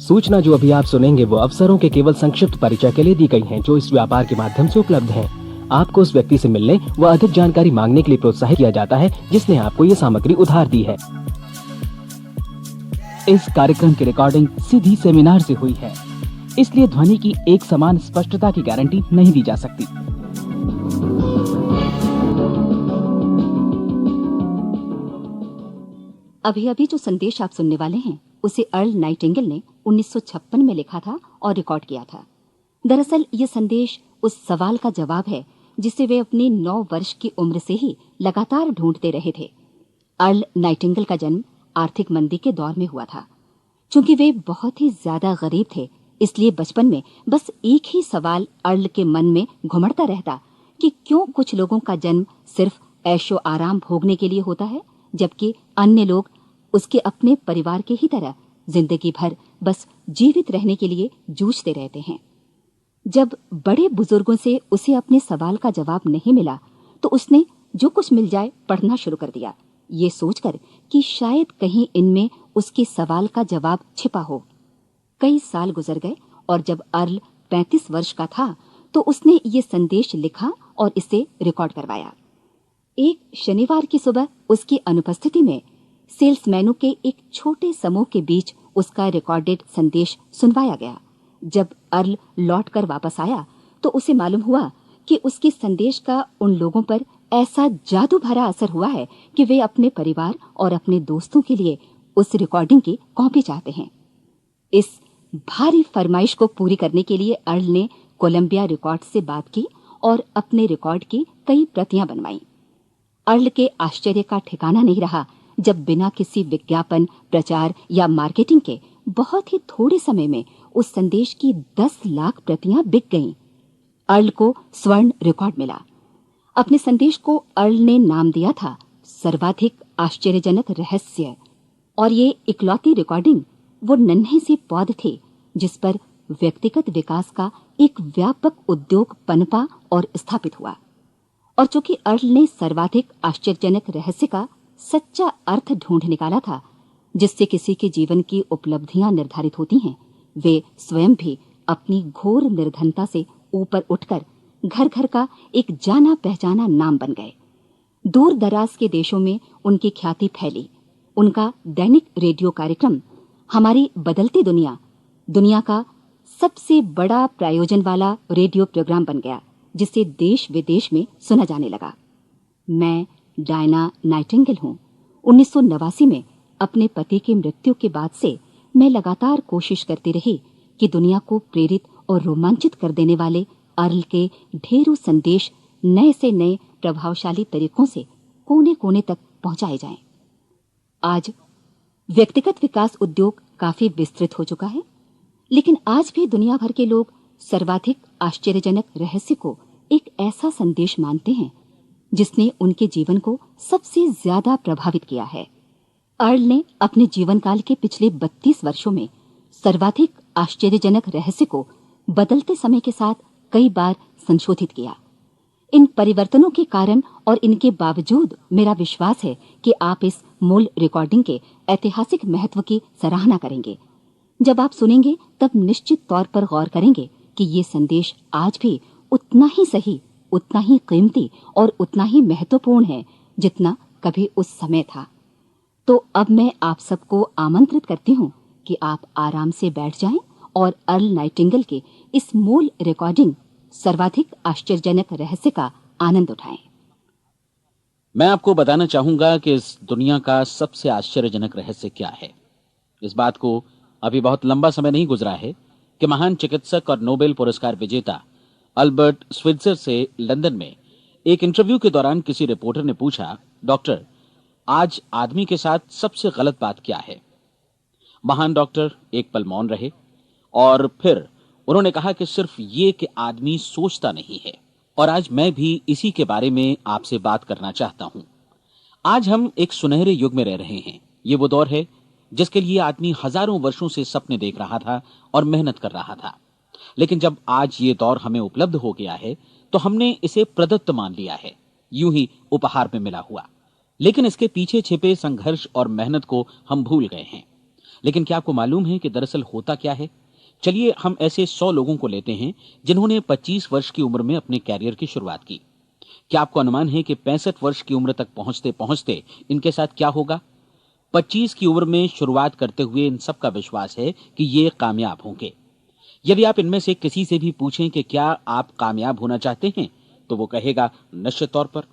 सूचना जो अभी आप सुनेंगे वो अवसरों के केवल संक्षिप्त परिचय के लिए दी गई हैं, जो इस व्यापार के माध्यम से उपलब्ध हैं। आपको उस व्यक्ति से मिलने व अधिक जानकारी मांगने के लिए प्रोत्साहित किया जाता है जिसने आपको ये सामग्री उधार दी है। इस कार्यक्रम की रिकॉर्डिंग सीधी सेमिनार से हुई है, इसलिए ध्वनि की एक समान स्पष्टता की गारंटी नहीं दी जा सकती। अभी अभी जो संदेश आप सुनने वाले हैं उसे अर्ल नाइटिंगेल ने 1956 में लिखा था और रिकॉर्ड किया था। दरअसल ये संदेश उस सवाल का जवाब है जिसे वे अपनी 9 वर्ष की उम्र से ही लगातार ढूंढते रहे थे। अर्ल नाइटिंगेल का जन्म आर्थिक मंदी के दौर में हुआ था। चूंकि वे बहुत ही ज्यादा गरीब थे, इसलिए बचपन में बस एक ही सवाल अर्ल के मन में घुमड़ता रहता कि क्यों कुछ लोगों का जन्म सिर्फ ऐशो आराम भोगने के लिए होता है, जबकि अन्य लोग उसके अपने परिवार के ही तरह जिंदगी भर बस जीवित रहने के लिए जूझते रहते हैं। जब बड़े बुजुर्गों से उसे अपने सवाल का जवाब नहीं मिला तो उसने जो कुछ मिल जाए पढ़ना शुरू कर दिया, ये सोचकर कि शायद कहीं इनमें उसके सवाल का जवाब छिपा हो। कई साल गुजर गए और जब अर्ल 35 वर्ष का था तो उसने ये संदेश लिखा और इसे रिकॉर्ड करवाया। एक शनिवार की सुबह उसकी अनुपस्थिति में सेल्समैनों के एक छोटे समूह के बीच उसका रिकॉर्डेड संदेश सुनवाया गया। जब अर्ल लौटकर वापस आया तो उसे मालूम हुआ कि उसके संदेश का उन लोगों पर ऐसा जादू भरा असर हुआ है कि वे अपने परिवार और अपने दोस्तों के लिए उस रिकॉर्डिंग की कॉपी चाहते हैं। इस भारी फरमाइश को पूरी करने के लिए अर्ल ने कोलंबिया रिकॉर्ड से बात की और अपने रिकॉर्ड की कई प्रतियां बनवाई। अर्ल के आश्चर्य का ठिकाना नहीं रहा जब बिना किसी विज्ञापन, प्रचार या मार्केटिंग के बहुत ही थोड़े समय में उस संदेश की 10 लाख प्रतियां बिक गईं। अर्ल को स्वर्ण रिकॉर्ड मिला। अपने संदेश को अर्ल ने नाम दिया था सर्वाधिक आश्चर्यजनक रहस्य, और ये इकलौती रिकॉर्डिंग वो नन्हे से पौध थे जिस पर व्यक्तिगत विकास का एक व्यापक उद्योग पनपा और स्थापित हुआ। और चूंकि अर्ल ने सर्वाधिक आश्चर्यजनक रहस्य का सच्चा अर्थ ढूंढ निकाला था, जिससे किसी के जीवन की उपलब्धियां निर्धारित होती हैं, वे स्वयं भी अपनी घोर निर्धनता से ऊपर उठकर घर घर का एक जाना पहचाना नाम बन गए। दूर दराज के देशों में उनकी ख्याति फैली। उनका दैनिक रेडियो कार्यक्रम हमारी बदलती दुनिया का सबसे बड़ा प्रायोजन वाला रेडियो प्रोग्राम बन गया, जिसे देश विदेश में सुना जाने लगा। मैं डायना नाइटिंगेल हूँ। 1989 में अपने पति की मृत्यु के बाद से मैं लगातार कोशिश करती रही कि दुनिया को प्रेरित और रोमांचित कर देने वाले अर्ल के ढेरों संदेश नए से नए प्रभावशाली तरीकों से कोने कोने तक पहुंचाए जाएं। आज व्यक्तिगत विकास उद्योग काफी विस्तृत हो चुका है, लेकिन आज भी दुनिया भर के लोग सर्वाधिक आश्चर्यजनक रहस्य को एक ऐसा संदेश मानते हैं जिसने उनके जीवन को सबसे ज्यादा प्रभावित किया है। अर्ल ने अपने जीवन काल के पिछले 32 वर्षों में सर्वाधिक आश्चर्यजनक रहस्य को बदलते समय के साथ कई बार संशोधित किया। इन परिवर्तनों के कारण और इनके बावजूद मेरा विश्वास है कि आप इस मूल रिकॉर्डिंग के ऐतिहासिक महत्व की सराहना करेंगे। जब आप सुनेंगे तब निश्चित तौर पर गौर करेंगे कि ये संदेश आज भी उतना ही सही, उतना ही कीमती और उतना ही महत्वपूर्ण है जितना कभी उस समय था। तो अब मैं आप सबको आमंत्रित करती हूँ कि आप आराम से बैठ जाएं और अर्ल नाइटिंगेल के इस मूल रिकॉर्डिंग सर्वाधिक आश्चर्यजनक रहस्य का आनंद उठाएं। मैं आपको बताना चाहूंगा कि इस दुनिया का सबसे आश्चर्यजनक रहस्य क्या है। इस बात को अभी बहुत लंबा समय नहीं गुजरा है कि महान चिकित्सक और नोबेल पुरस्कार विजेता अल्बर्ट स्विट्जर से लंदन में एक इंटरव्यू के दौरान किसी रिपोर्टर ने पूछा, डॉक्टर, आज आदमी के साथ सबसे गलत बात क्या है? महान डॉक्टर एक पल मौन रहे और फिर उन्होंने कहा कि सिर्फ ये कि आदमी सोचता नहीं है। और आज मैं भी इसी के बारे में आपसे बात करना चाहता हूं। आज हम एक सुनहरे युग में रह रहे हैं। ये वो दौर है जिसके लिए आदमी हजारों वर्षों से सपने देख रहा था और मेहनत कर रहा था। लेकिन जब आज ये दौर हमें उपलब्ध हो गया है तो हमने इसे प्रदत्त मान लिया है, यूं ही उपहार में मिला हुआ। लेकिन इसके पीछे छिपे संघर्ष और मेहनत को हम भूल गए हैं। लेकिन क्या आपको मालूम है कि दरअसल होता क्या है? चलिए हम ऐसे 100 लोगों को लेते हैं जिन्होंने 25 वर्ष की उम्र में अपने कैरियर की शुरुआत की। क्या आपको अनुमान है कि 65 वर्ष की उम्र तक पहुंचते पहुंचते इनके साथ क्या होगा? 25 की उम्र में शुरुआत करते हुए इन सब का विश्वास है कि ये कामयाब होंगे। यदि आप इनमें से किसी से भी पूछें कि क्या आप कामयाब होना चाहते हैं, तो वो कहेगा निश्चित तौर पर।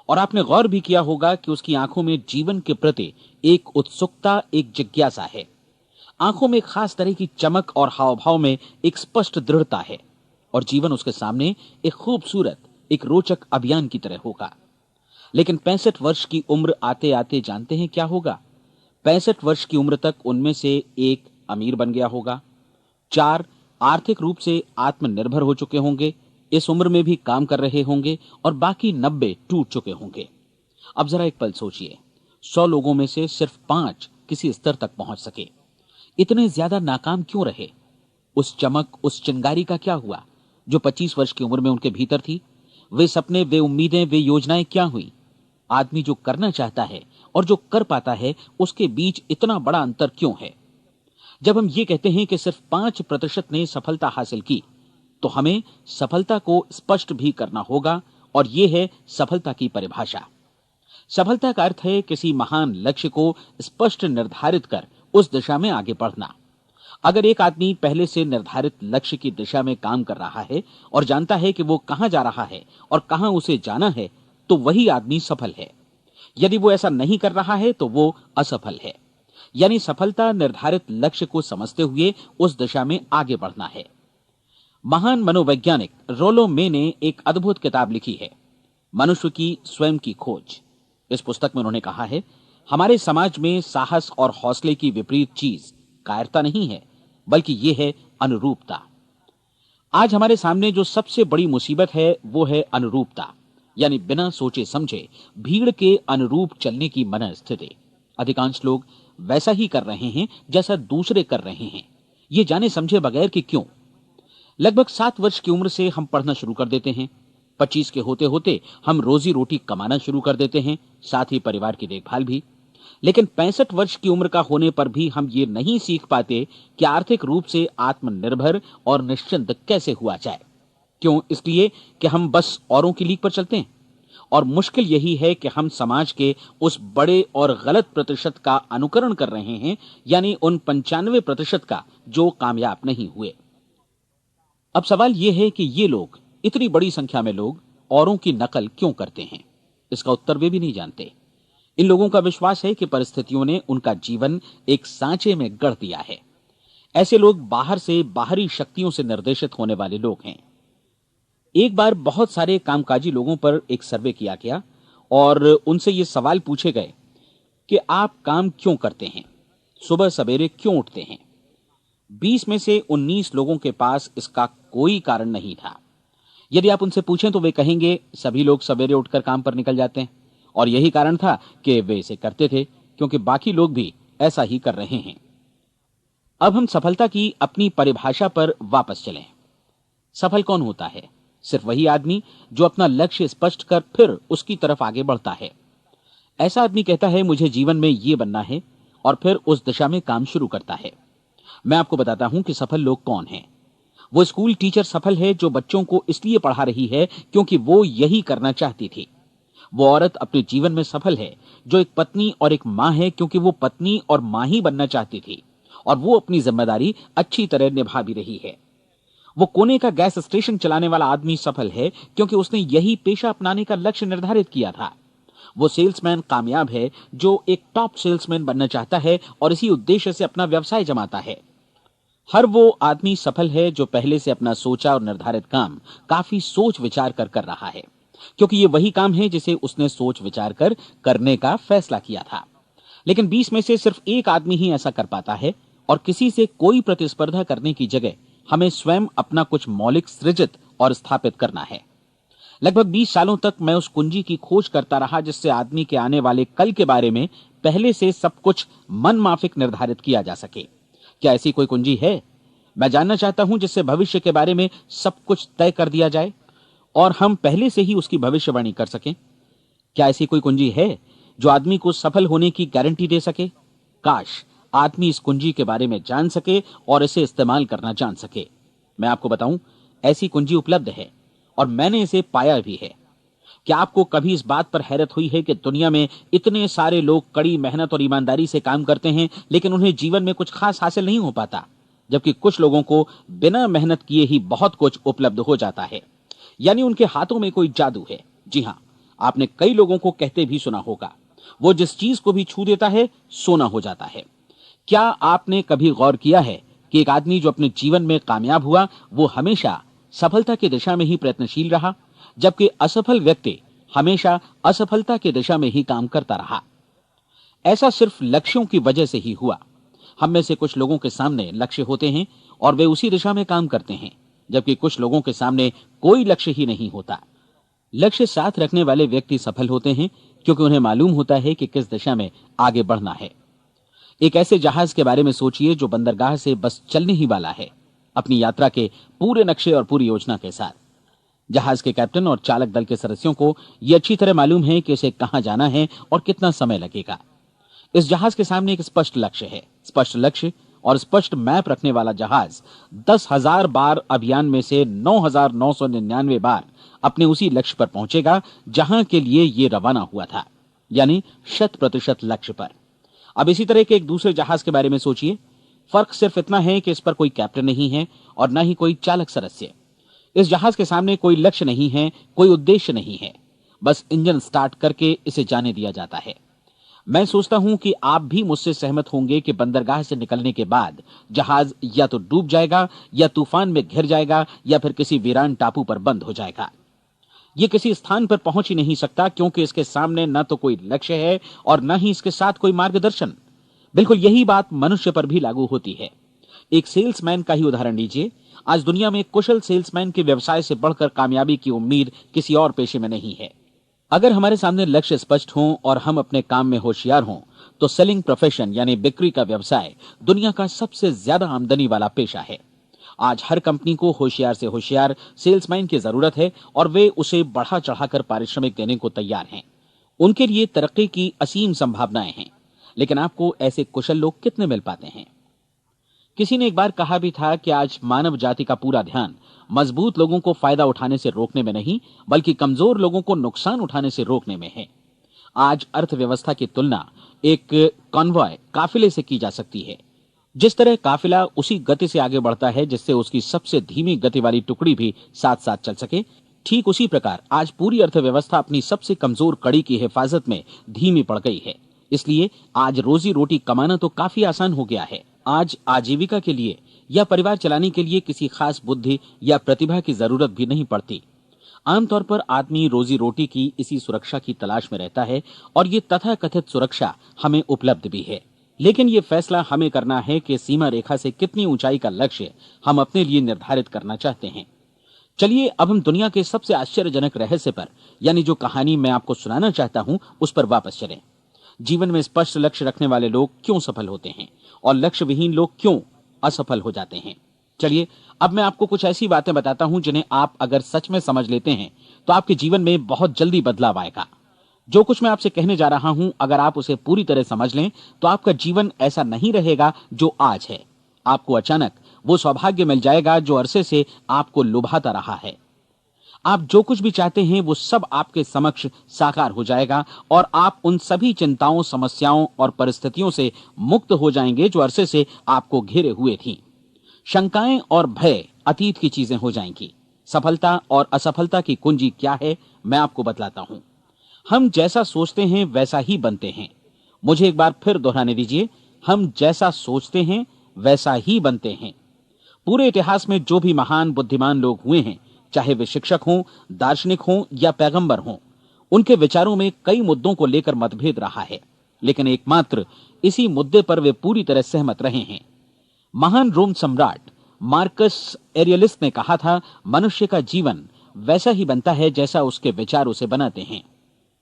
और आपने गौर भी किया होगा कि उसकी आंखों में जीवन के प्रति एक उत्सुकता, एक जिज्ञासा है। आंखों में खास तरह की चमक और हाव भाव में एक स्पष्ट दृढ़ता है और जीवन उसके सामने एक खूबसूरत, एक रोचक अभियान की तरह होगा। लेकिन 65 वर्ष की उम्र आते आते जानते हैं क्या होगा? 65 वर्ष की उम्र तक उनमें से एक अमीर बन गया होगा, 4 आर्थिक रूप से आत्मनिर्भर हो चुके होंगे, इस उम्र में भी काम कर रहे होंगे और बाकी 90 टूट चुके होंगे। अब जरा एक पल सोचिए, 100 लोगों में से सिर्फ 5 किसी स्तर तक पहुंच सके। इतने ज्यादा नाकाम क्यों रहे? उस चमक, उस चिंगारी का क्या हुआ जो 25 वर्ष की उम्र में उनके भीतर थी? वे सपने, वे उम्मीदें, वे योजनाएं क्या हुई? आदमी जो करना चाहता है और जो कर पाता है, उसके बीच इतना बड़ा अंतर क्यों है? जब हम ये कहते हैं कि सिर्फ 5% ने सफलता हासिल की, तो हमें सफलता को स्पष्ट भी करना होगा, और यह है सफलता की परिभाषा। सफलता का अर्थ है किसी महान लक्ष्य को स्पष्ट निर्धारित कर उस दिशा में आगे बढ़ना। अगर एक आदमी पहले से निर्धारित लक्ष्य की दिशा में काम कर रहा है और जानता है कि वो कहां जा रहा है और कहां उसे जाना है, तो वही आदमी सफल है। यदि वो ऐसा नहीं कर रहा है तो वो असफल है। यानी सफलता निर्धारित लक्ष्य को समझते हुए उस दिशा में आगे बढ़ना है। महान मनोवैज्ञानिक रोलो मे ने एक अद्भुत किताब लिखी है, मनुष्य की स्वयं की खोज। इस पुस्तक में उन्होंने कहा है, हमारे समाज में साहस और हौसले की विपरीत चीज कायरता नहीं है, बल्कि यह है अनुरूपता। आज हमारे सामने जो सबसे बड़ी मुसीबत है वो है अनुरूपता, यानी बिना सोचे समझे भीड़ के अनुरूप चलने की मनस्थिति। अधिकांश लोग वैसा ही कर रहे हैं जैसा दूसरे कर रहे हैं, ये जाने समझे बगैर कि क्यों। लगभग 7 वर्ष की उम्र से हम पढ़ना शुरू कर देते हैं, 25 के होते होते हम रोजी रोटी कमाना शुरू कर देते हैं, साथ ही परिवार की देखभाल भी। लेकिन 65 वर्ष की उम्र का होने पर भी हम ये नहीं सीख पाते कि आर्थिक रूप से आत्मनिर्भर और निश्चिंत कैसे हुआ जाए। क्यों? इसलिए कि हम बस औरों की लीक पर चलते हैं। और मुश्किल यही है कि हम समाज के उस बड़े और गलत प्रतिशत का अनुकरण कर रहे हैं, यानी उन 95% का जो कामयाब नहीं हुए। अब सवाल यह है कि ये लोग, इतनी बड़ी संख्या में लोग, औरों की नकल क्यों करते हैं? इसका उत्तर वे भी नहीं जानते। इन लोगों का विश्वास है कि परिस्थितियों ने उनका जीवन एक सांचे में गढ़ दिया है। ऐसे लोग बाहर से, बाहरी शक्तियों से निर्देशित होने वाले लोग हैं। एक बार बहुत सारे कामकाजी लोगों पर एक सर्वे किया गया और उनसे ये सवाल पूछे गए कि आप काम क्यों करते हैं, सुबह सवेरे क्यों उठते हैं? 20 में से 19 लोगों के पास इसका कोई कारण नहीं था। यदि आप उनसे पूछें तो वे कहेंगे सभी लोग सवेरे उठकर काम पर निकल जाते हैं, और यही कारण था कि वे इसे करते थे क्योंकि बाकी लोग भी ऐसा ही कर रहे हैं। अब हम सफलता की अपनी परिभाषा पर वापस चलें। सफल कौन होता है? सिर्फ वही आदमी जो अपना लक्ष्य स्पष्ट कर फिर उसकी तरफ आगे बढ़ता है। ऐसा आदमी कहता है मुझे जीवन में ये बनना है, और फिर उस दिशा में काम शुरू करता है। मैं आपको बताता हूं कि सफल लोग कौन हैं। वो स्कूल टीचर सफल है जो बच्चों को इसलिए पढ़ा रही है क्योंकि वो यही करना चाहती थी। वो औरत अपने जीवन में सफल है जो एक पत्नी और एक मां है क्योंकि वो पत्नी और मां ही बनना चाहती थी, और वो अपनी जिम्मेदारी अच्छी तरह निभा भी रही है। वो कोने का गैस स्टेशन चलाने वाला आदमी सफल है क्योंकि उसने यही पेशा अपनाने का लक्ष्य निर्धारित किया था। वो सेल्समैन कामयाब है जो एक टॉप सेल्समैन बनना चाहता है और इसी उद्देश्य से अपना व्यवसाय जमाता है। हर वो आदमी सफल है जो पहले से अपना सोचा और निर्धारित काम काफी सोच विचार कर रहा है, क्योंकि ये वही काम है जिसे उसने सोच विचार कर करने का फैसला किया था। लेकिन 20 में से सिर्फ एक आदमी ही ऐसा कर पाता है, और किसी से कोई प्रतिस्पर्धा करने की जगह हमें स्वयं अपना कुछ मौलिक सृजित और स्थापित करना है। लगभग 20 सालों तक मैं उस कुंजी की खोज करता रहा जिससे आदमी के आने वाले कल के बारे में पहले से सब कुछ मन माफिक निर्धारित किया जा सके। क्या ऐसी कोई कुंजी है? मैं जानना चाहता हूं जिससे भविष्य के बारे में सब कुछ तय कर दिया जाए और हम पहले से ही उसकी भविष्यवाणी कर सकें। क्या ऐसी कोई कुंजी है जो आदमी को सफल होने की गारंटी दे सके? काश आदमी इस कुंजी के बारे में जान सके और इसे इस्तेमाल करना जान सके। मैं आपको बताऊं, ऐसी कुंजी उपलब्ध है और मैंने इसे पाया भी है। क्या आपको कभी इस बात पर हैरत हुई है कि दुनिया में इतने सारे लोग कड़ी मेहनत और ईमानदारी से काम करते हैं, लेकिन उन्हें जीवन में कुछ खास हासिल नहीं हो पाता, जबकि कुछ लोगों को बिना मेहनत किए ही बहुत कुछ उपलब्ध हो जाता है। यानी उनके हाथों में कोई जादू है। जी हां, आपने कई लोगों को कहते भी सुना होगा, वो जिस चीज को भी छू देता है सोना हो जाता है। क्या आपने कभी गौर किया है कि एक आदमी जो अपने जीवन में कामयाब हुआ, वो हमेशा सफलता की दिशा में ही प्रयत्नशील रहा, जबकि असफल व्यक्ति हमेशा असफलता की दिशा में ही काम करता रहा। ऐसा सिर्फ लक्ष्यों की वजह से ही हुआ। हम में से कुछ लोगों के सामने लक्ष्य होते हैं और वे उसी दिशा में काम करते हैं, जबकि कुछ लोगों के सामने कोई लक्ष्य ही नहीं होता। लक्ष्य साथ रखने वाले व्यक्ति सफल होते हैं, क्योंकि उन्हें मालूम होता है कि किस दिशा में आगे बढ़ना है। एक ऐसे जहाज के बारे में सोचिए जो बंदरगाह से बस चलने ही वाला है, अपनी यात्रा के पूरे नक्शे और पूरी योजना के साथ। जहाज के कैप्टन और चालक दल के सदस्यों को यह अच्छी तरह मालूम है कि उसे कहां जाना है और कितना समय लगेगा। इस जहाज के सामने एक स्पष्ट लक्ष्य है। स्पष्ट लक्ष्य और स्पष्ट मैप रखने वाला जहाज 10,000 बार अभियान में से 9,999 बार अपने उसी लक्ष्य पर पहुंचेगा जहां के लिए यह रवाना हुआ था, यानी 100% लक्ष्य पर। अब इसी तरह के एक दूसरे जहाज के बारे में सोचिए। फर्क सिर्फ इतना है कि इस पर कोई कैप्टन नहीं है और न ही कोई चालक सदस्य। इस जहाज के सामने कोई लक्ष्य नहीं है, कोई उद्देश्य नहीं है, बस इंजन स्टार्ट करके इसे जाने दिया जाता है। मैं सोचता हूं कि आप भी मुझसे सहमत होंगे कि बंदरगाह से निकलने के बाद जहाज या तो डूब जाएगा, या तूफान में घिर जाएगा, या फिर किसी वीरान टापू पर बंद हो जाएगा। ये किसी स्थान पर पहुंच ही नहीं सकता, क्योंकि इसके सामने न तो कोई लक्ष्य है और न ही इसके साथ कोई मार्गदर्शन। बिल्कुल यही बात मनुष्य पर भी लागू होती है। एक सेल्समैन का ही उदाहरण लीजिए। आज दुनिया में कुशल सेल्समैन के व्यवसाय से बढ़कर कामयाबी की उम्मीद किसी और पेशे में नहीं है। अगर हमारे सामने लक्ष्य स्पष्ट हों और हम अपने काम में होशियार हों, तो सेलिंग प्रोफेशन यानी बिक्री का व्यवसाय दुनिया का सबसे ज्यादा आमदनी वाला पेशा है। आज हर कंपनी को होशियार से होशियार सेल्समैन की जरूरत है और वे उसे बढ़ा चढ़ाकर पारिश्रमिक देने को तैयार हैं। उनके लिए तरक्की की असीम संभावनाएं हैं, लेकिन आपको ऐसे कुशल लोग कितने मिल पाते हैं? किसी ने एक बार कहा भी था कि आज मानव जाति का पूरा ध्यान मजबूत लोगों को फायदा उठाने से रोकने में नहीं, बल्कि कमजोर लोगों को नुकसान उठाने से रोकने में है। आज अर्थव्यवस्था की तुलना एक कॉन्वॉय काफिले से की जा सकती है। जिस तरह काफिला उसी गति से आगे बढ़ता है जिससे उसकी सबसे धीमी गति वाली टुकड़ी भी साथ साथ चल सके, ठीक उसी प्रकार आज पूरी अर्थव्यवस्था अपनी सबसे कमजोर कड़ी की हिफाजत में धीमी पड़ गई है। इसलिए आज रोजी रोटी कमाना तो काफी आसान हो गया है। आज आजीविका के लिए या परिवार चलाने के लिए किसी खास बुद्धि या प्रतिभा की जरूरत भी नहीं पड़ती। आमतौर पर आदमी रोजी रोटी की इसी सुरक्षा की तलाश में रहता है और ये तथाकथित सुरक्षा हमें उपलब्ध भी है। लेकिन ये फैसला हमें करना है कि सीमा रेखा से कितनी ऊंचाई का लक्ष्य हम अपने लिए निर्धारित करना चाहते हैं। चलिए अब हम दुनिया के सबसे आश्चर्यजनक रहस्य पर, यानी जो कहानी मैं आपको सुनाना चाहता हूं, उस पर वापस चलें। जीवन में स्पष्ट लक्ष्य रखने वाले लोग क्यों सफल होते हैं और लक्ष्य विहीन लोग क्यों असफल हो जाते हैं? चलिए अब मैं आपको कुछ ऐसी बातें बताता हूं जिन्हें आप अगर सच में समझ लेते हैं तो आपके जीवन में बहुत जल्दी बदलाव आएगा। जो कुछ मैं आपसे कहने जा रहा हूं, अगर आप उसे पूरी तरह समझ लें तो आपका जीवन ऐसा नहीं रहेगा जो आज है। आपको अचानक वो सौभाग्य मिल जाएगा जो अरसे से आपको लुभाता रहा है। आप जो कुछ भी चाहते हैं वो सब आपके समक्ष साकार हो जाएगा और आप उन सभी चिंताओं, समस्याओं और परिस्थितियों से मुक्त हो जाएंगे जो अरसे से आपको घेरे हुए थी। शंकाएं और भय अतीत की चीजें हो जाएंगी। सफलता और असफलता की कुंजी क्या है, मैं आपको बतलाता हूं। हम जैसा सोचते हैं वैसा ही बनते हैं। मुझे एक बार फिर दोहराने दीजिए, हम जैसा सोचते हैं वैसा ही बनते हैं। पूरे इतिहास में जो भी महान बुद्धिमान लोग हुए हैं, चाहे वे शिक्षक हों, दार्शनिक हों या पैगंबर हों, उनके विचारों में कई मुद्दों को लेकर मतभेद रहा है, लेकिन एकमात्र इसी मुद्दे पर वे पूरी तरह सहमत रहे हैं। महान रोम सम्राट मार्कस एरियलिस ने कहा था, मनुष्य का जीवन वैसा ही बनता है जैसा उसके विचार उसे बनाते हैं।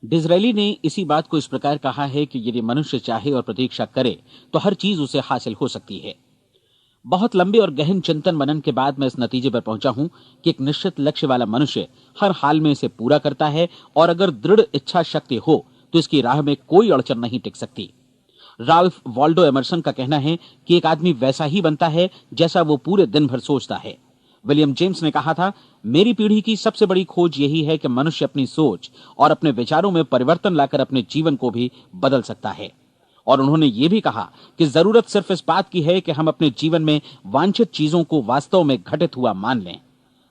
डिज़रायली ने इसी बात को इस प्रकार कहा है कि यदि मनुष्य चाहे और प्रतीक्षा करे तो हर चीज उसे हासिल हो सकती है। बहुत लंबे और गहन चिंतन मनन के बाद मैं इस नतीजे पर पहुंचा हूं कि एक निश्चित लक्ष्य वाला मनुष्य हर हाल में इसे पूरा करता है और अगर दृढ़ इच्छा शक्ति हो तो इसकी राह में कोई अड़चन नहीं टिक सकती। राल्फ वॉल्डो एमर्सन का कहना है कि एक आदमी वैसा ही बनता है जैसा वो पूरे दिन भर सोचता है। विलियम जेम्स ने कहा था, मेरी पीढ़ी की सबसे बड़ी खोज यही है कि मनुष्य अपनी सोच और अपने विचारों में परिवर्तन लाकर अपने जीवन को भी बदल सकता है। और उन्होंने ये भी कहा कि जरूरत सिर्फ इस बात की है कि हम अपने जीवन में वांछित चीजों को वास्तव में घटित हुआ मान लें।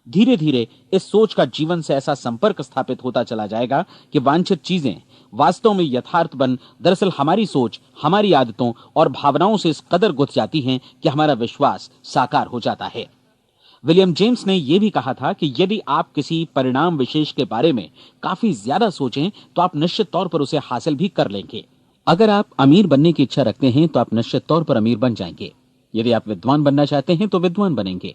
धीरे धीरे इस सोच का जीवन से ऐसा संपर्क स्थापित होता चला जाएगा कि वांछित चीजें वास्तव में यथार्थ बन दरअसल हमारी सोच, हमारी आदतों और भावनाओं से इस कदर गुथ जाती हैं कि हमारा विश्वास साकार हो जाता है। विलियम जेम्स ने यह भी कहा था कि यदि आप किसी परिणाम विशेष के बारे में काफी ज्यादा सोचें तो आप निश्चित तौर पर उसे हासिल भी कर लेंगे। अगर आप अमीर बनने की इच्छा रखते हैं तो आप निश्चित तौर पर अमीर बन जाएंगे। यदि आप विद्वान बनना चाहते हैं तो विद्वान बनेंगे।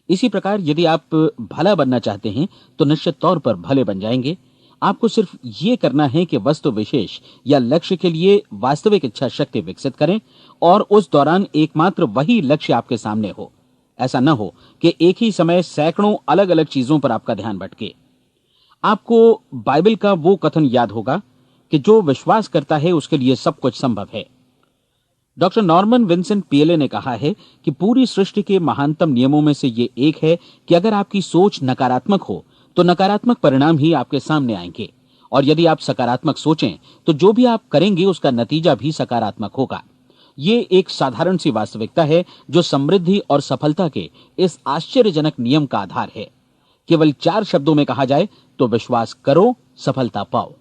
इसी प्रकार यदि आप भला बनना चाहते हैं तो निश्चित तौर पर भले बन जाएंगे। आपको सिर्फ ये करना है कि वस्तु विशेष या लक्ष्य के लिए वास्तविक इच्छा शक्ति विकसित करें और उस दौरान एकमात्र वही लक्ष्य आपके सामने हो। ऐसा न हो कि एक ही समय सैकड़ों अलग अलग चीजों पर आपका ध्यान भटके। आपको बाइबल का वो कथन याद होगा कि जो विश्वास करता है उसके लिए सब कुछ संभव है। डॉक्टर नॉर्मन विंसेंट पीएले ने कहा है कि पूरी सृष्टि के महानतम नियमों में से ये एक है कि अगर आपकी सोच नकारात्मक हो तो नकारात्मक परिणाम ही आपके सामने आएंगे, और यदि आप सकारात्मक सोचें तो जो भी आप करेंगे उसका नतीजा भी सकारात्मक होगा। ये एक साधारण सी वास्तविकता है जो समृद्धि और सफलता के इस आश्चर्यजनक नियम का आधार है। केवल 4 शब्दों में कहा जाए तो विश्वास करो, सफलता पाओ।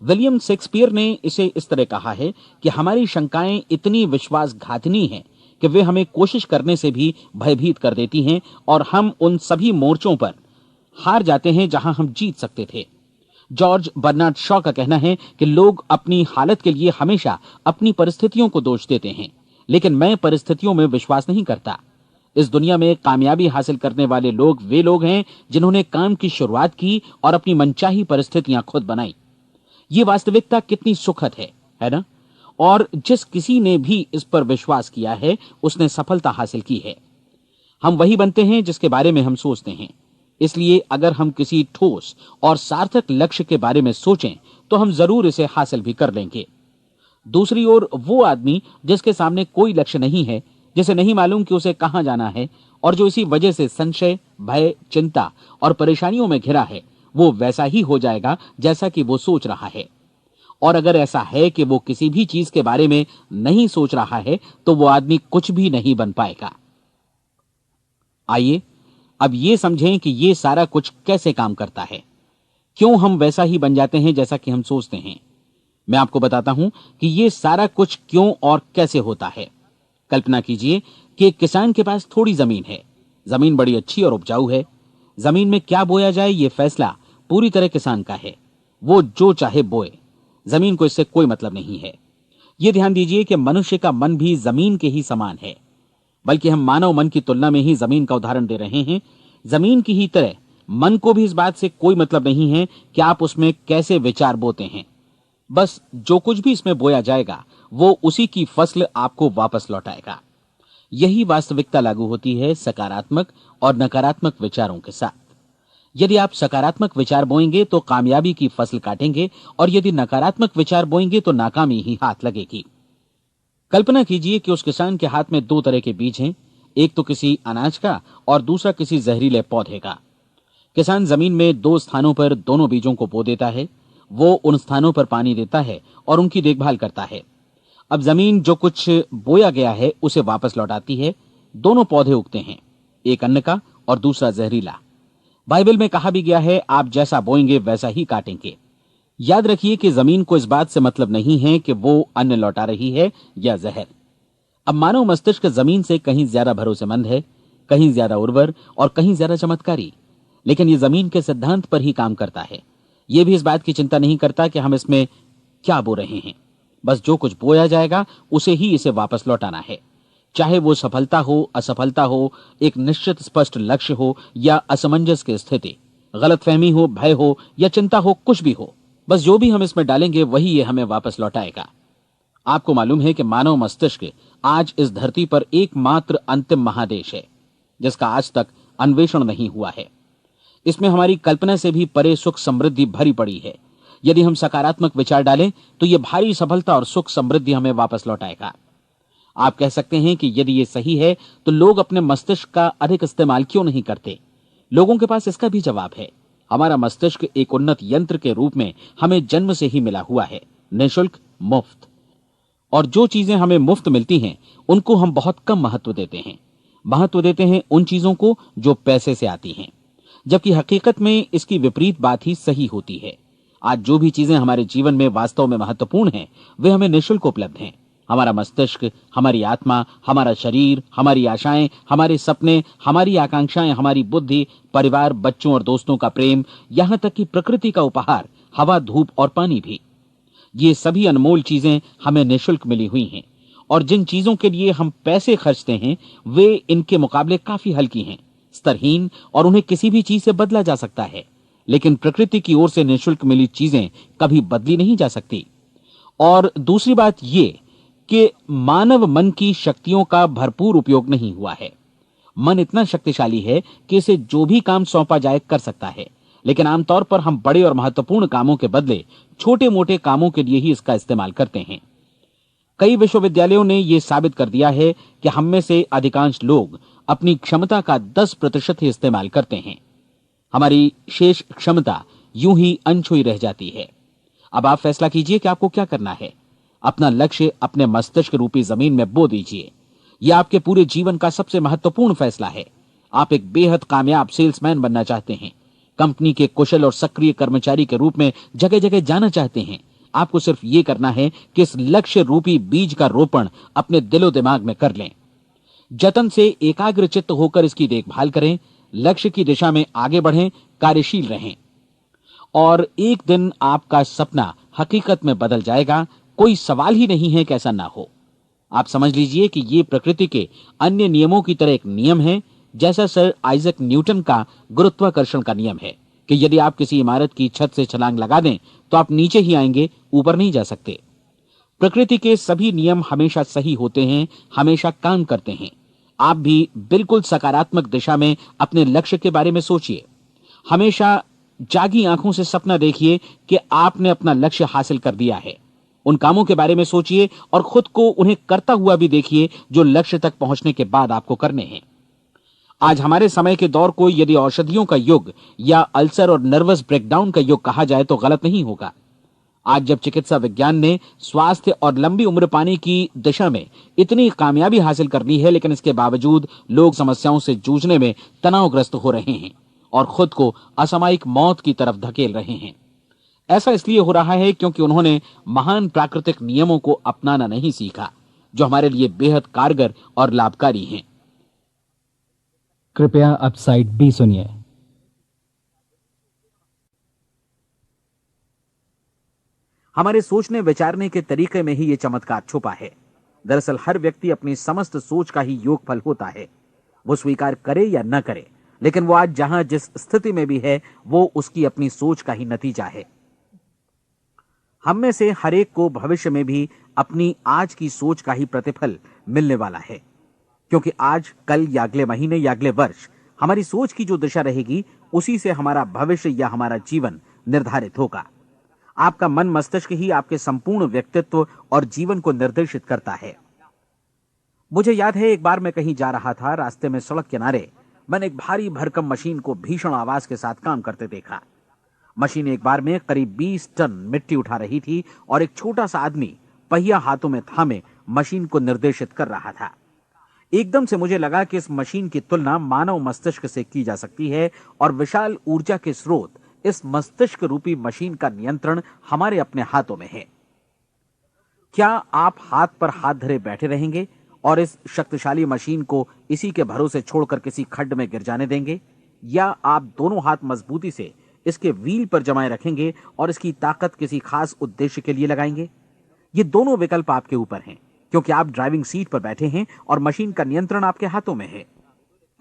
विलियम शेक्सपियर ने इसे इस तरह कहा है कि हमारी शंकाएं इतनी विश्वासघातिनी हैं कि वे हमें कोशिश करने से भी भयभीत कर देती हैं और हम उन सभी मोर्चों पर हार जाते हैं जहां हम जीत सकते थे। जॉर्ज बर्नार्ड शॉ का कहना है कि लोग अपनी हालत के लिए हमेशा अपनी परिस्थितियों को दोष देते हैं, लेकिन मैं परिस्थितियों में विश्वास नहीं करता। इस दुनिया में कामयाबी हासिल करने वाले लोग वे लोग हैं जिन्होंने काम की शुरुआत की और अपनी मनचाही परिस्थितियां खुद बनाई। ये वास्तविकता कितनी सुखद है ना? और जिस किसी ने भी इस पर विश्वास किया है उसने सफलता हासिल की है। हम वही बनते हैं जिसके बारे में हम सोचते हैं। इसलिए अगर हम किसी ठोस और सार्थक लक्ष्य के बारे में सोचें तो हम जरूर इसे हासिल भी कर लेंगे। दूसरी ओर वो आदमी जिसके सामने कोई लक्ष्य नहीं है, जिसे नहीं मालूम कि उसे कहां जाना है और जो इसी वजह से संशय, भय, चिंता और परेशानियों में घिरा है, वो वैसा ही हो जाएगा जैसा कि वो सोच रहा है। और अगर ऐसा है कि वो किसी भी चीज के बारे में नहीं सोच रहा है तो वो आदमी कुछ भी नहीं बन पाएगा। आइए अब ये समझें कि ये सारा कुछ कैसे काम करता है, क्यों हम वैसा ही बन जाते हैं जैसा कि हम सोचते हैं। मैं आपको बताता हूं कि ये सारा कुछ क्यों और कैसे होता है। कल्पना कीजिए कि एक किसान के पास थोड़ी जमीन है। जमीन बड़ी अच्छी और उपजाऊ है। जमीन में क्या बोया जाए ये फैसला पूरी तरह किसान का है। वो जो चाहे बोए, जमीन को इससे कोई मतलब नहीं है। ये ध्यान दीजिए कि मनुष्य का मन भी जमीन के ही समान है, बल्कि हम मानव मन की तुलना में ही जमीन का उदाहरण दे रहे हैं। जमीन की ही तरह मन को भी इस बात से कोई मतलब नहीं है कि आप उसमें कैसे विचार बोते हैं। बस जो कुछ भी इसमें बोया जाएगा वो उसी की फसल आपको वापस लौटाएगा। यही वास्तविकता लागू होती है सकारात्मक और नकारात्मक विचारों के साथ। यदि आप सकारात्मक विचार बोएंगे तो कामयाबी की फसल काटेंगे, और यदि नकारात्मक विचार बोएंगे तो नाकामी ही हाथ लगेगी। कल्पना कीजिए कि उस किसान के हाथ में 2 तरह के बीज हैं, एक तो किसी अनाज का और दूसरा किसी जहरीले पौधे का। किसान जमीन में 2 स्थानों पर दोनों बीजों को बो देता है। वो उन स्थानों पर पानी देता है और उनकी देखभाल करता है। अब जमीन जो कुछ बोया गया है उसे वापस लौटाती है। दोनों पौधे उगते हैं, एक अन्न का और दूसरा जहरीला। बाइबल में कहा भी गया है, आप जैसा बोएंगे वैसा ही काटेंगे। याद रखिए कि जमीन को इस बात से मतलब नहीं है कि वो अन्न लौटा रही है या जहर। अब मानव मस्तिष्क जमीन से कहीं ज्यादा भरोसेमंद है, कहीं ज्यादा उर्वर और कहीं ज्यादा चमत्कारी, लेकिन ये जमीन के सिद्धांत पर ही काम करता है। ये भी इस बात की चिंता नहीं करता कि हम इसमें क्या बो रहे हैं। बस जो कुछ बोया जाएगा उसे ही इसे वापस लौटाना है, चाहे वो सफलता हो, असफलता हो, एक निश्चित स्पष्ट लक्ष्य हो या असमंजस की स्थिति, गलतफहमी हो, भय हो या चिंता हो, कुछ भी हो। बस जो भी हम इसमें डालेंगे वही ये हमें वापस लौटाएगा। आपको मालूम है कि मानव मस्तिष्क आज इस धरती पर एकमात्र अंतिम महादेश है जिसका आज तक अन्वेषण नहीं हुआ है। इसमें हमारी कल्पना से भी परे सुख समृद्धि भरी पड़ी है। यदि हम सकारात्मक विचार डालें तो यह भारी सफलता और सुख समृद्धि हमें वापस लौटाएगा। आप कह सकते हैं कि यदि ये सही है तो लोग अपने मस्तिष्क का अधिक इस्तेमाल क्यों नहीं करते? लोगों के पास इसका भी जवाब है। हमारा मस्तिष्क एक उन्नत यंत्र के रूप में हमें जन्म से ही मिला हुआ है, निःशुल्क, मुफ्त। और जो चीजें हमें मुफ्त मिलती हैं उनको हम बहुत कम महत्व देते हैं। महत्व देते हैं उन चीजों को जो पैसे से आती हैं, जबकि हकीकत में इसकी विपरीत बात ही सही होती है। आज जो भी चीजें हमारे जीवन में वास्तव में महत्वपूर्ण हैं वे हमें निःशुल्क उपलब्ध हैं। हमारा मस्तिष्क, हमारी आत्मा, हमारा शरीर, हमारी आशाएं, हमारे सपने, हमारी आकांक्षाएं, हमारी बुद्धि, परिवार, बच्चों और दोस्तों का प्रेम, यहां तक कि प्रकृति का उपहार, हवा, धूप और पानी भी, ये सभी अनमोल चीजें हमें निःशुल्क मिली हुई हैं। और जिन चीजों के लिए हम पैसे खर्चते हैं वे इनके मुकाबले काफी हल्की हैं, स्तरहीन, और उन्हें किसी भी चीज से बदला जा सकता है। लेकिन प्रकृति की ओर से निःशुल्क मिली चीजें कभी बदली नहीं जा सकती। और दूसरी बात ये कि मानव मन की शक्तियों का भरपूर उपयोग नहीं हुआ है। मन इतना शक्तिशाली है कि इसे जो भी काम सौंपा जाए कर सकता है, लेकिन आमतौर पर हम बड़े और महत्वपूर्ण कामों के बदले छोटे मोटे कामों के लिए ही इसका इस्तेमाल करते हैं। कई विश्वविद्यालयों ने यह साबित कर दिया है कि हम में से अधिकांश लोग अपनी क्षमता का 10% ही इस्तेमाल करते हैं। हमारी शेष क्षमता यूं ही अनछुई रह जाती है। अब आप फैसला कीजिए कि आपको क्या करना है। अपना लक्ष्य अपने मस्तिष्क रूपी जमीन में बो दीजिए। यह आपके पूरे जीवन का सबसे महत्वपूर्ण फैसला है। आप एक बेहद कामयाब सेल्समैन बनना चाहते हैं, कंपनी के कुशल और सक्रिय कर्मचारी के रूप में जगह जगह जाना चाहते हैं। आपको सिर्फ ये करना है कि इस लक्ष्य रूपी बीज का रोपण अपने दिलो दिमाग में कर लें। जतन से एकाग्रचित्त होकर इसकी देखभाल करें, लक्ष्य की दिशा में आगे बढ़ें, कार्यशील रहें, और एक दिन आपका सपना हकीकत में बदल जाएगा। कोई सवाल ही नहीं है कि ऐसा ना हो। आप समझ लीजिए कि ये प्रकृति के अन्य नियमों की तरह एक नियम है, जैसा सर आइजक न्यूटन का गुरुत्वाकर्षण का नियम है कि यदि आप किसी इमारत की छत से छलांग लगा दें तो आप नीचे ही आएंगे, ऊपर नहीं जा सकते। प्रकृति के सभी नियम हमेशा सही होते हैं, हमेशा काम करते हैं। आप भी बिल्कुल सकारात्मक दिशा में अपने लक्ष्य के बारे में सोचिए। हमेशा जागी आंखों से सपना देखिए कि आपने अपना लक्ष्य हासिल कर दिया है। उन कामों के बारे में सोचिए और खुद को उन्हें करता हुआ भी देखिए जो लक्ष्य तक पहुंचने के बाद आपको करने हैं। आज हमारे समय के दौर को यदि औषधियों का युग या अल्सर और नर्वस ब्रेकडाउन का युग कहा जाए तो गलत नहीं होगा। आज जब चिकित्सा विज्ञान ने स्वास्थ्य और लंबी उम्र पाने की दिशा में इतनी कामयाबी हासिल कर ली है, लेकिन इसके बावजूद लोग समस्याओं से जूझने में तनावग्रस्त हो रहे हैं और खुद को असामयिक मौत की तरफ धकेल रहे हैं। ऐसा इसलिए हो रहा है क्योंकि उन्होंने महान प्राकृतिक नियमों को अपनाना नहीं सीखा, जो हमारे लिए बेहद कारगर और लाभकारी हैं। कृपया अब साइड बी सुनिए। हमारे सोचने विचारने के तरीके में ही ये चमत्कार छुपा है। दरअसल हर व्यक्ति अपनी समस्त सोच का ही योगफल होता है। वो स्वीकार करे या न करे, लेकिन वो आज जहां जिस स्थिति में भी है वो उसकी अपनी सोच का ही नतीजा है। हम में से हर एक को भविष्य में भी अपनी आज की सोच का ही प्रतिफल मिलने वाला है, क्योंकि आज, कल या अगले महीने या अगले वर्ष हमारी सोच की जो दिशा रहेगी उसी से हमारा भविष्य या हमारा जीवन निर्धारित होगा। आपका मन मस्तिष्क ही आपके संपूर्ण व्यक्तित्व और जीवन को निर्देशित करता है। मुझे याद है एक बार मैं कहीं जा रहा था, रास्ते में सड़क किनारे मैंने एक भारी भरकम मशीन को भीषण आवाज के साथ काम करते देखा। मशीन एक बार में करीब 20 टन मिट्टी उठा रही थी और एक छोटा सा आदमी पहिया हाथों में थामे मशीन को निर्देशित कर रहा था। एकदम से मुझे लगा कि इस मशीन की तुलना मानव मस्तिष्क से की जा सकती है और विशाल ऊर्जा के स्रोत इस मस्तिष्क रूपी मशीन का नियंत्रण हमारे अपने हाथों में है। क्या आप हाथ पर हाथ धरे बैठे रहेंगे और इस शक्तिशाली मशीन को इसी के भरोसे छोड़कर किसी खड्ड में गिर जाने देंगे, या आप दोनों हाथ मजबूती से इसके व्हील पर जमाए रखेंगे और इसकी ताकत किसी खास उद्देश्य के लिए लगाएंगे? ये दोनों विकल्प आपके ऊपर हैं, क्योंकि आप ड्राइविंग सीट पर बैठे हैं और मशीन का नियंत्रण आपके हाथों में है।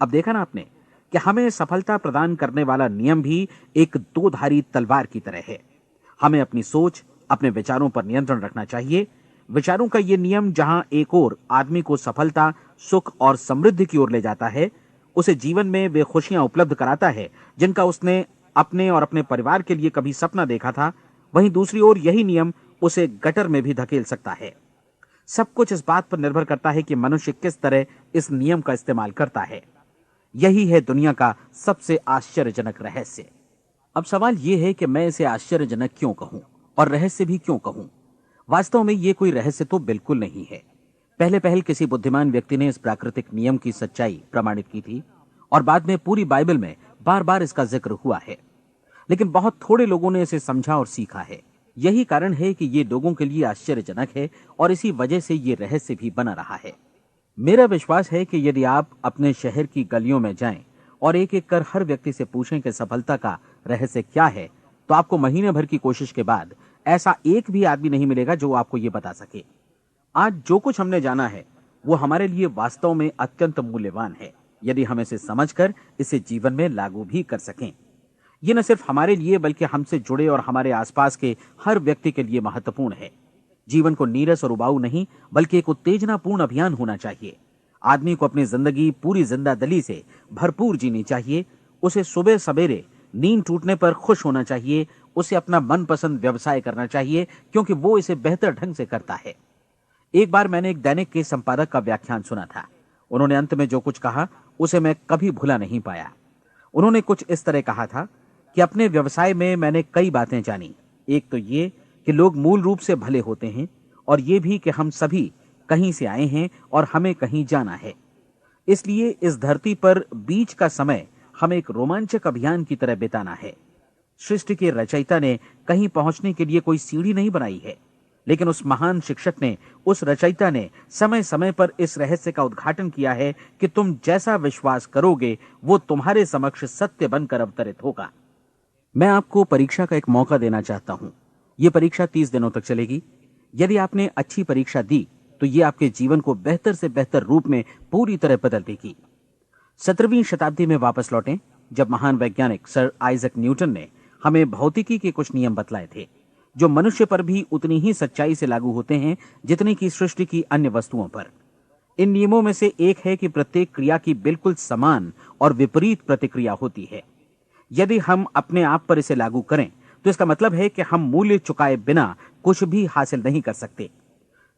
अब देखा ना आपने कि हमें सफलता प्रदान करने वाला नियम भी एक दो-धारी तलवार की तरह है। हमें अपनी सोच, अपने विचारों पर नियंत्रण रखना चाहिए। विचारों का यह नियम जहां एक ओर आदमी को सफलता, सुख और समृद्धि की ओर ले जाता है, उसे जीवन में वे खुशियां उपलब्ध कराता है जिनका उसने अपने और अपने परिवार के लिए कभी सपना देखा था। वहीं दूसरी ओर यही नियम उसे गटर में भी धकेल सकता है। सब कुछ इस बात पर निर्भर करता है कि मनुष्य किस तरह इस नियम का इस्तेमाल करता है। यही है दुनिया का सबसे आश्चर्यजनक रहस्य। अब सवाल यह है कि मैं इसे आश्चर्यजनक क्यों कहूं और रहस्य भी क्यों कहूं। वास्तव में यह कोई रहस्य तो बिल्कुल नहीं है। पहले पहल किसी बुद्धिमान व्यक्ति ने इस प्राकृतिक नियम की सच्चाई प्रमाणित की थी और बाद में पूरी बाइबल में बार बार इसका जिक्र हुआ है, लेकिन बहुत थोड़े लोगों ने इसे समझा और सीखा है। यही कारण है कि ये लोगों के लिए आश्चर्यजनक है और इसी वजह से ये रहस्य भी बना रहा है। मेरा विश्वास है कि यदि आप अपने शहर की गलियों में जाएं और एक एक कर हर व्यक्ति से पूछें कि सफलता का रहस्य क्या है, तो आपको महीने भर की कोशिश के बाद ऐसा एक भी आदमी नहीं मिलेगा जो आपको ये बता सके। आज जो कुछ हमने जाना है वो हमारे लिए वास्तव में अत्यंत मूल्यवान है, यदि हम इसे समझकर इसे जीवन में लागू भी कर सकें। ये न सिर्फ हमारे लिए बल्कि हमसे जुड़े और हमारे आसपास के हर व्यक्ति के लिए महत्वपूर्ण है। जीवन को नीरस और उबाऊ नहीं बल्कि एक उत्तेजनापूर्ण अभियान होना चाहिए। आदमी को अपनी जिंदगी पूरी जिंदादिली से भरपूर जीनी चाहिए। उसे सुबह सवेरे नींद टूटने पर खुश होना चाहिए। उसे अपना मनपसंद व्यवसाय करना चाहिए क्योंकि वो इसे बेहतर ढंग से करता है। एक बार मैंने एक दैनिक के संपादक का व्याख्यान सुना था। उन्होंने अंत में जो कुछ कहा उसे मैं कभी भुला नहीं पाया। उन्होंने कुछ इस तरह कहा था कि अपने व्यवसाय में मैंने कई बातें जानी। एक तो ये कि लोग मूल रूप से भले होते हैं और ये भी कि हम सभी कहीं से आए हैं और हमें कहीं जाना है। इसलिए इस धरती पर बीच का समय हमें एक रोमांचक अभियान की तरह बिताना है। सृष्टि के रचयिता ने कहीं पहुंचने के लिए कोई सीढ़ी नहीं बनाई है, लेकिन उस महान शिक्षक ने, उस रचयिता ने समय समय पर इस रहस्य का उद्घाटन किया है कि तुम जैसा विश्वास करोगे वो तुम्हारे समक्ष सत्य बनकर अवतरित होगा। मैं आपको परीक्षा का एक मौका देना चाहता हूं। यह परीक्षा 30 दिनों तक चलेगी। यदि आपने अच्छी परीक्षा दी तो ये आपके जीवन को बेहतर से बेहतर रूप में पूरी तरह बदल देगी। 17वीं शताब्दी में वापस लौटें, जब महान वैज्ञानिक सर आइजक न्यूटन ने हमें भौतिकी के कुछ नियम बतलाए थे जो मनुष्य पर भी उतनी ही सच्चाई से लागू होते हैं जितनी की सृष्टि की अन्य वस्तुओं पर। इन नियमों में से एक है कि प्रत्येक क्रिया की बिल्कुल समान और विपरीत प्रतिक्रिया होती है। यदि हम अपने आप पर इसे लागू करें तो इसका मतलब है कि हम मूल्य चुकाए बिना कुछ भी हासिल नहीं कर सकते।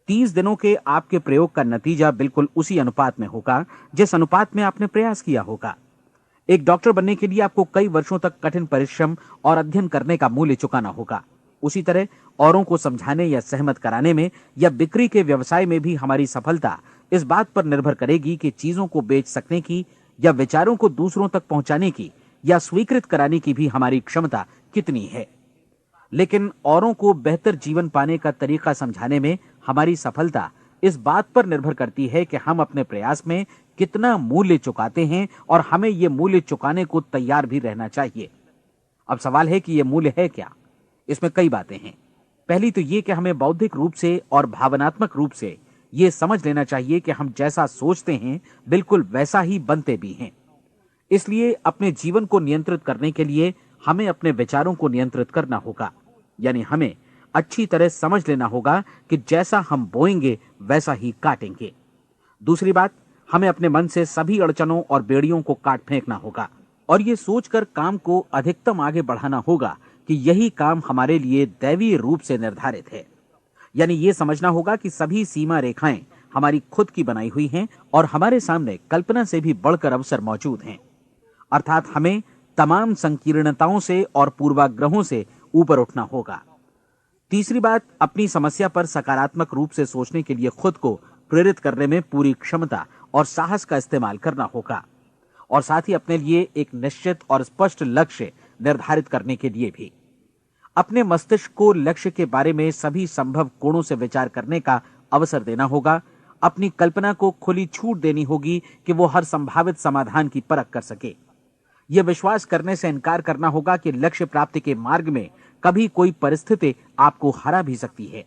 30 दिनों के आपके प्रयोग का नतीजा बिल्कुल उसी अनुपात में होगा जिस अनुपात में आपने प्रयास किया होगा। एक डॉक्टर बनने के लिए आपको कई वर्षों तक कठिन परिश्रम और अध्ययन करने का मूल्य चुकाना होगा। उसी तरह औरों को समझाने या सहमत कराने में या बिक्री के व्यवसाय में भी हमारी सफलता इस बात पर निर्भर करेगी कि चीजों को बेच सकने की या विचारों को दूसरों तक पहुंचाने की या स्वीकृत कराने की भी हमारी क्षमता कितनी है। लेकिन औरों को बेहतर जीवन पाने का तरीका समझाने में हमारी सफलता इस बात पर निर्भर करती है कि हम अपने प्रयास में कितना मूल्य चुकाते हैं और हमें यह मूल्य चुकाने को तैयार भी रहना चाहिए। अब सवाल है कि यह मूल्य है क्या? इसमें कई बातें हैं। पहली तो यह कि हमें बौद्धिक रूप से और भावनात्मक रूप से यह समझ लेना चाहिए कि हम जैसा सोचते हैं बिल्कुल वैसा ही बनते भी हैं। इसलिए अपने जीवन को नियंत्रित करने के लिए हमें अपने विचारों को नियंत्रित करना होगा। यानी हमें अच्छी तरह समझ लेना होगा कि जैसा हम बोएंगे वैसा ही काटेंगे। दूसरी बात, हमें अपने मन से सभी अड़चनों और बेड़ियों को काट फेंकना होगा और ये सोचकर काम को अधिकतम आगे बढ़ाना होगा कि यही काम हमारे लिए दैवीय रूप से निर्धारित है। यानी ये समझना होगा कि सभी सीमा रेखाएं हमारी खुद की बनाई हुई हैं और हमारे सामने कल्पना से भी बढ़कर अवसर मौजूद हैं। अर्थात हमें तमाम संकीर्णताओं से और पूर्वाग्रहों से ऊपर उठना होगा। तीसरी बात, अपनी समस्या पर सकारात्मक रूप से सोचने के लिए खुद को प्रेरित करने में पूरी क्षमता और साहस का इस्तेमाल करना होगा और साथ ही अपने लिए एक निश्चित और स्पष्ट लक्ष्य निर्धारित करने के लिए भी। अपने मस्तिष्क को लक्ष्य के बारे में सभी संभव कोणों से विचार करने का अवसर देना होगा। अपनी कल्पना को खुली छूट देनी होगी कि वो हर संभावित समाधान की परख कर सके। यह विश्वास करने से इनकार करना होगा कि लक्ष्य प्राप्ति के मार्ग में कभी कोई परिस्थिति आपको हरा भी सकती है।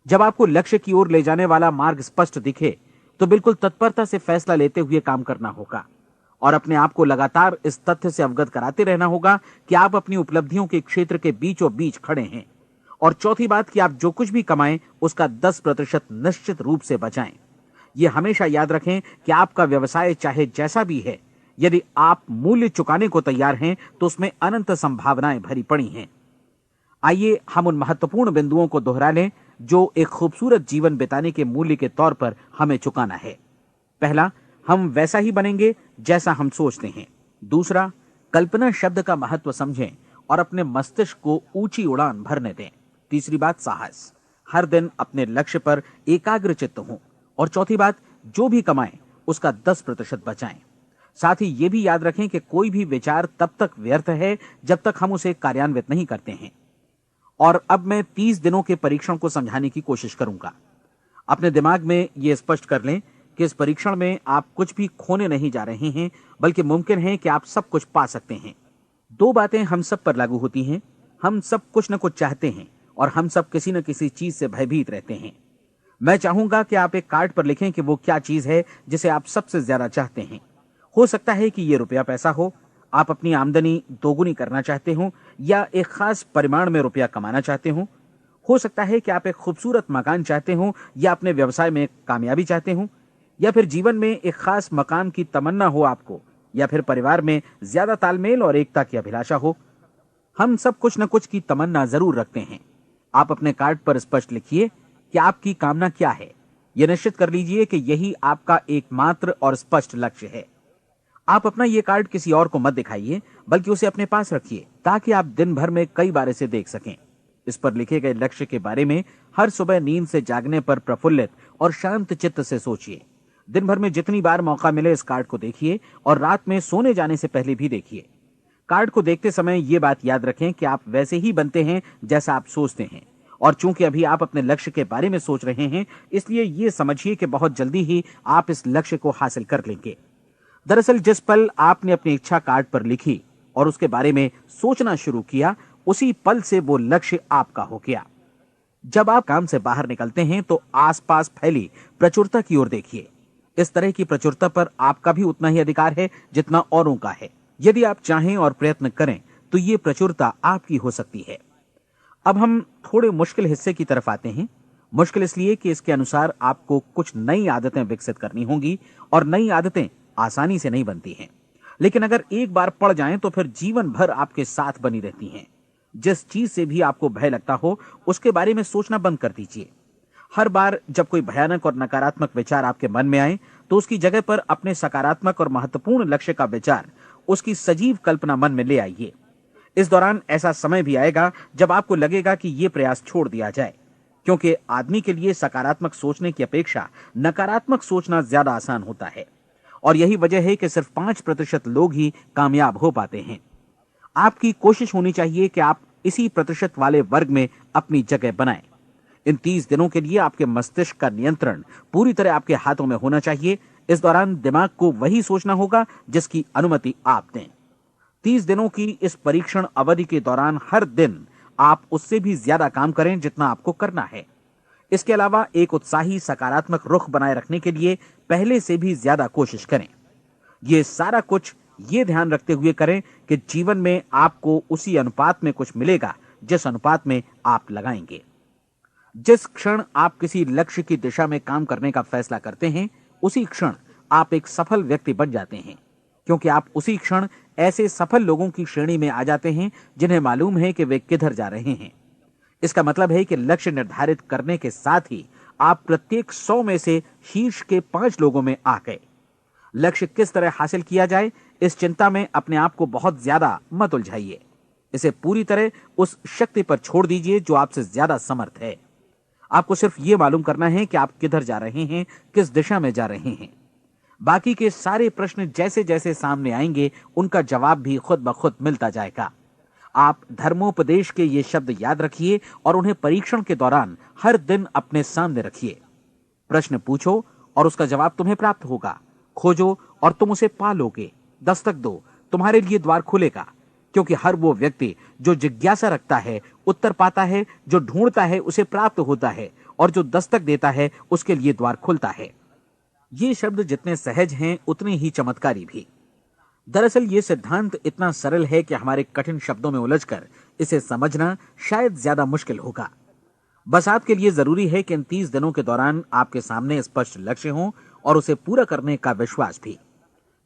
जब आपको लक्ष्य की ओर ले जाने वाला मार्ग स्पष्ट दिखे तो बिल्कुल तत्परता से फैसला लेते हुए काम करना होगा और अपने आप को लगातार इस तथ्य से अवगत कराते रहना होगा कि आप अपनी उपलब्धियों के क्षेत्र के बीचों बीच खड़े हैं। और चौथी बात कि आप जो कुछ भी कमाएं उसका 10% निश्चित रूप से बचाएं। यह हमेशा याद रखें कि आपका व्यवसाय चाहे जैसा भी है, यदि आप मूल्य चुकाने को तैयार हैं तो उसमें अनंत संभावनाएं भरी पड़ी हैं। आइए हम उन महत्वपूर्ण बिंदुओं को दोहरा लें जो एक खूबसूरत जीवन बिताने के मूल्य के तौर पर हमें चुकाना है। पहला, हम वैसा ही बनेंगे जैसा हम सोचते हैं। दूसरा, कल्पना शब्द का महत्व समझें और अपने मस्तिष्क को ऊंची उड़ान भरने दें। तीसरी बात, साहस, हर दिन अपने लक्ष्य पर एकाग्र चित्त हों। और चौथी बात, जो भी कमाएं उसका 10% बचाएं। साथ ही ये भी याद रखें कि कोई भी विचार तब तक व्यर्थ है जब तक हम उसे कार्यान्वित नहीं करते हैं। और अब मैं 30 दिनों के परीक्षण को समझाने की कोशिश करूंगा। अपने दिमाग में यह स्पष्ट कर लें कि इस परीक्षण में आप कुछ भी खोने नहीं जा रहे हैं, बल्कि मुमकिन है कि आप सब कुछ पा सकते हैं। 2 बातें हम सब पर लागू होती हैं। हम सब कुछ न कुछ चाहते हैं और हम सब किसी न किसी चीज से भयभीत रहते हैं। मैं चाहूंगा कि आप एक कार्ड पर लिखें कि वो क्या चीज है जिसे आप सबसे ज्यादा चाहते हैं। हो सकता है कि ये रुपया पैसा हो, आप अपनी आमदनी दोगुनी करना चाहते हो, या एक खास परिमाण में रुपया कमाना चाहते हो सकता है कि आप एक खूबसूरत मकान चाहते हो, या अपने व्यवसाय में कामयाबी चाहते हो, या फिर जीवन में एक खास मकाम की तमन्ना हो आपको, या फिर परिवार में ज्यादा तालमेल और एकता की अभिलाषा हो। हम सब कुछ न कुछ की तमन्ना जरूर रखते हैं। आप अपने कार्ड पर स्पष्ट लिखिए कि आपकी कामना क्या है। यह निश्चित कर लीजिए कि यही आपका एकमात्र और स्पष्ट लक्ष्य है। आप अपना यह कार्ड किसी और को मत दिखाइए, बल्कि उसे अपने पास रखिए ताकि आप दिन भर में कई बार इसे देख सकें। इस पर लिखे गए लक्ष्य के बारे में हर सुबह नींद से जागने पर प्रफुल्लित और शांत चित्त से सोचिए। दिन भर में जितनी बार मौका मिले इस कार्ड को देखिए और रात में सोने जाने से पहले भी देखिए। कार्ड को देखते समय ये बात याद रखें कि आप वैसे ही बनते हैं जैसा आप सोचते हैं। और चूंकि अभी आप अपने लक्ष्य के बारे में सोच रहे हैं, इसलिए ये समझिए कि बहुत जल्दी ही आप इस लक्ष्य को हासिल कर लेंगे। दरअसल जिस पल आपने अपनी इच्छा कार्ड पर लिखी और उसके बारे में सोचना शुरू किया, उसी पल से वो लक्ष्य आपका हो गया। जब आप काम से बाहर निकलते हैं तो आसपास फैली प्रचुरता की ओर देखिए। इस तरह की प्रचुरता पर आपका भी उतना ही अधिकार है जितना औरों का है। यदि आप चाहें और प्रयत्न करें तो ये प्रचुरता आपकी हो सकती है। अब हम थोड़े मुश्किल हिस्से की तरफ आते हैं। मुश्किल इसलिए कि इसके अनुसार आपको कुछ नई आदतें विकसित करनी होंगी, और नई आदतें आसानी से नहीं बनती हैं, लेकिन अगर एक बार पड़ जाएं तो फिर जीवन भर आपके साथ बनी रहती हैं। जिस चीज से भी आपको भय लगता हो उसके बारे में सोचना बंद कर दीजिए। हर बार जब कोई भयानक और नकारात्मक विचार आपके मन में आए तो उसकी जगह पर अपने सकारात्मक और महत्वपूर्ण लक्ष्य का विचार, उसकी सजीव कल्पना मन में ले आइए। इस दौरान ऐसा समय भी आएगा जब आपको लगेगा कि यह प्रयास छोड़ दिया जाए, क्योंकि आदमी के लिए सकारात्मक सोचने की अपेक्षा नकारात्मक सोचना ज्यादा आसान होता है। और यही वजह है कि सिर्फ 5% लोग ही कामयाब हो पाते हैं। आपकी कोशिश होनी चाहिए कि आप इसी प्रतिशत वाले वर्ग में अपनी जगह बनाएं। इन 30 दिनों के लिए आपके मस्तिष्क का नियंत्रण पूरी तरह आपके हाथों में होना चाहिए। इस दौरान दिमाग को वही सोचना होगा जिसकी अनुमति आप दें। 30 दिनों की इस परीक्षण अवधि के दौरान हर दिन आप उससे भी ज्यादा काम करें जितना आपको करना है। इसके अलावा एक उत्साही सकारात्मक रुख बनाए रखने के लिए पहले से भी ज्यादा कोशिश करें। ये सारा कुछ ये ध्यान रखते हुए करें कि जीवन में आपको उसी अनुपात में कुछ मिलेगा जिस अनुपात में आप लगाएंगे। जिस क्षण आप किसी लक्ष्य की दिशा में काम करने का फैसला करते हैं, उसी क्षण आप एक सफल व्यक्ति बन जाते हैं, क्योंकि आप उसी क्षण ऐसे सफल लोगों की श्रेणी में आ जाते हैं जिन्हें मालूम है कि वे किधर जा रहे हैं। इसका मतलब है कि लक्ष्य निर्धारित करने के साथ ही आप प्रत्येक 100 में से शीर्ष के 5 लोगों में आ गए। लक्ष्य किस तरह हासिल किया जाए, इस चिंता में अपने आप को बहुत ज्यादा मत उलझाइए। इसे पूरी तरह उस शक्ति पर छोड़ दीजिए जो आपसे ज्यादा समर्थ है। आपको सिर्फ ये मालूम करना है कि आप किधर जा रहे हैं, किस दिशा में जा रहे हैं। बाकी के सारे प्रश्न जैसे जैसे सामने आएंगे उनका जवाब भी खुद ब खुद मिलता जाएगा। आप धर्मोपदेश के ये शब्द याद रखिए और उन्हें परीक्षण के दौरान हर दिन अपने सामने रखिए। प्रश्न पूछो और उसका जवाब तुम्हें प्राप्त होगा। खोजो और तुम उसे पा लोगे। दस्तक दो, तुम्हारे लिए द्वार खुलेगा, क्योंकि हर वो व्यक्ति जो जिज्ञासा रखता है उत्तर पाता है, जो ढूंढता है उसे प्राप्त होता है, और जो दस्तक देता है उसके लिए द्वार खुलता है। ये शब्द जितने सहज हैं उतने ही चमत्कारी भी। दरअसल ये सिद्धांत इतना सरल है कि हमारे कठिन शब्दों में उलझकर इसे समझना शायद ज्यादा मुश्किल होगा। बस आपके लिए जरूरी है कि इन 30 दिनों के दौरान आपके सामने स्पष्ट लक्ष्य हो और उसे पूरा करने का विश्वास भी।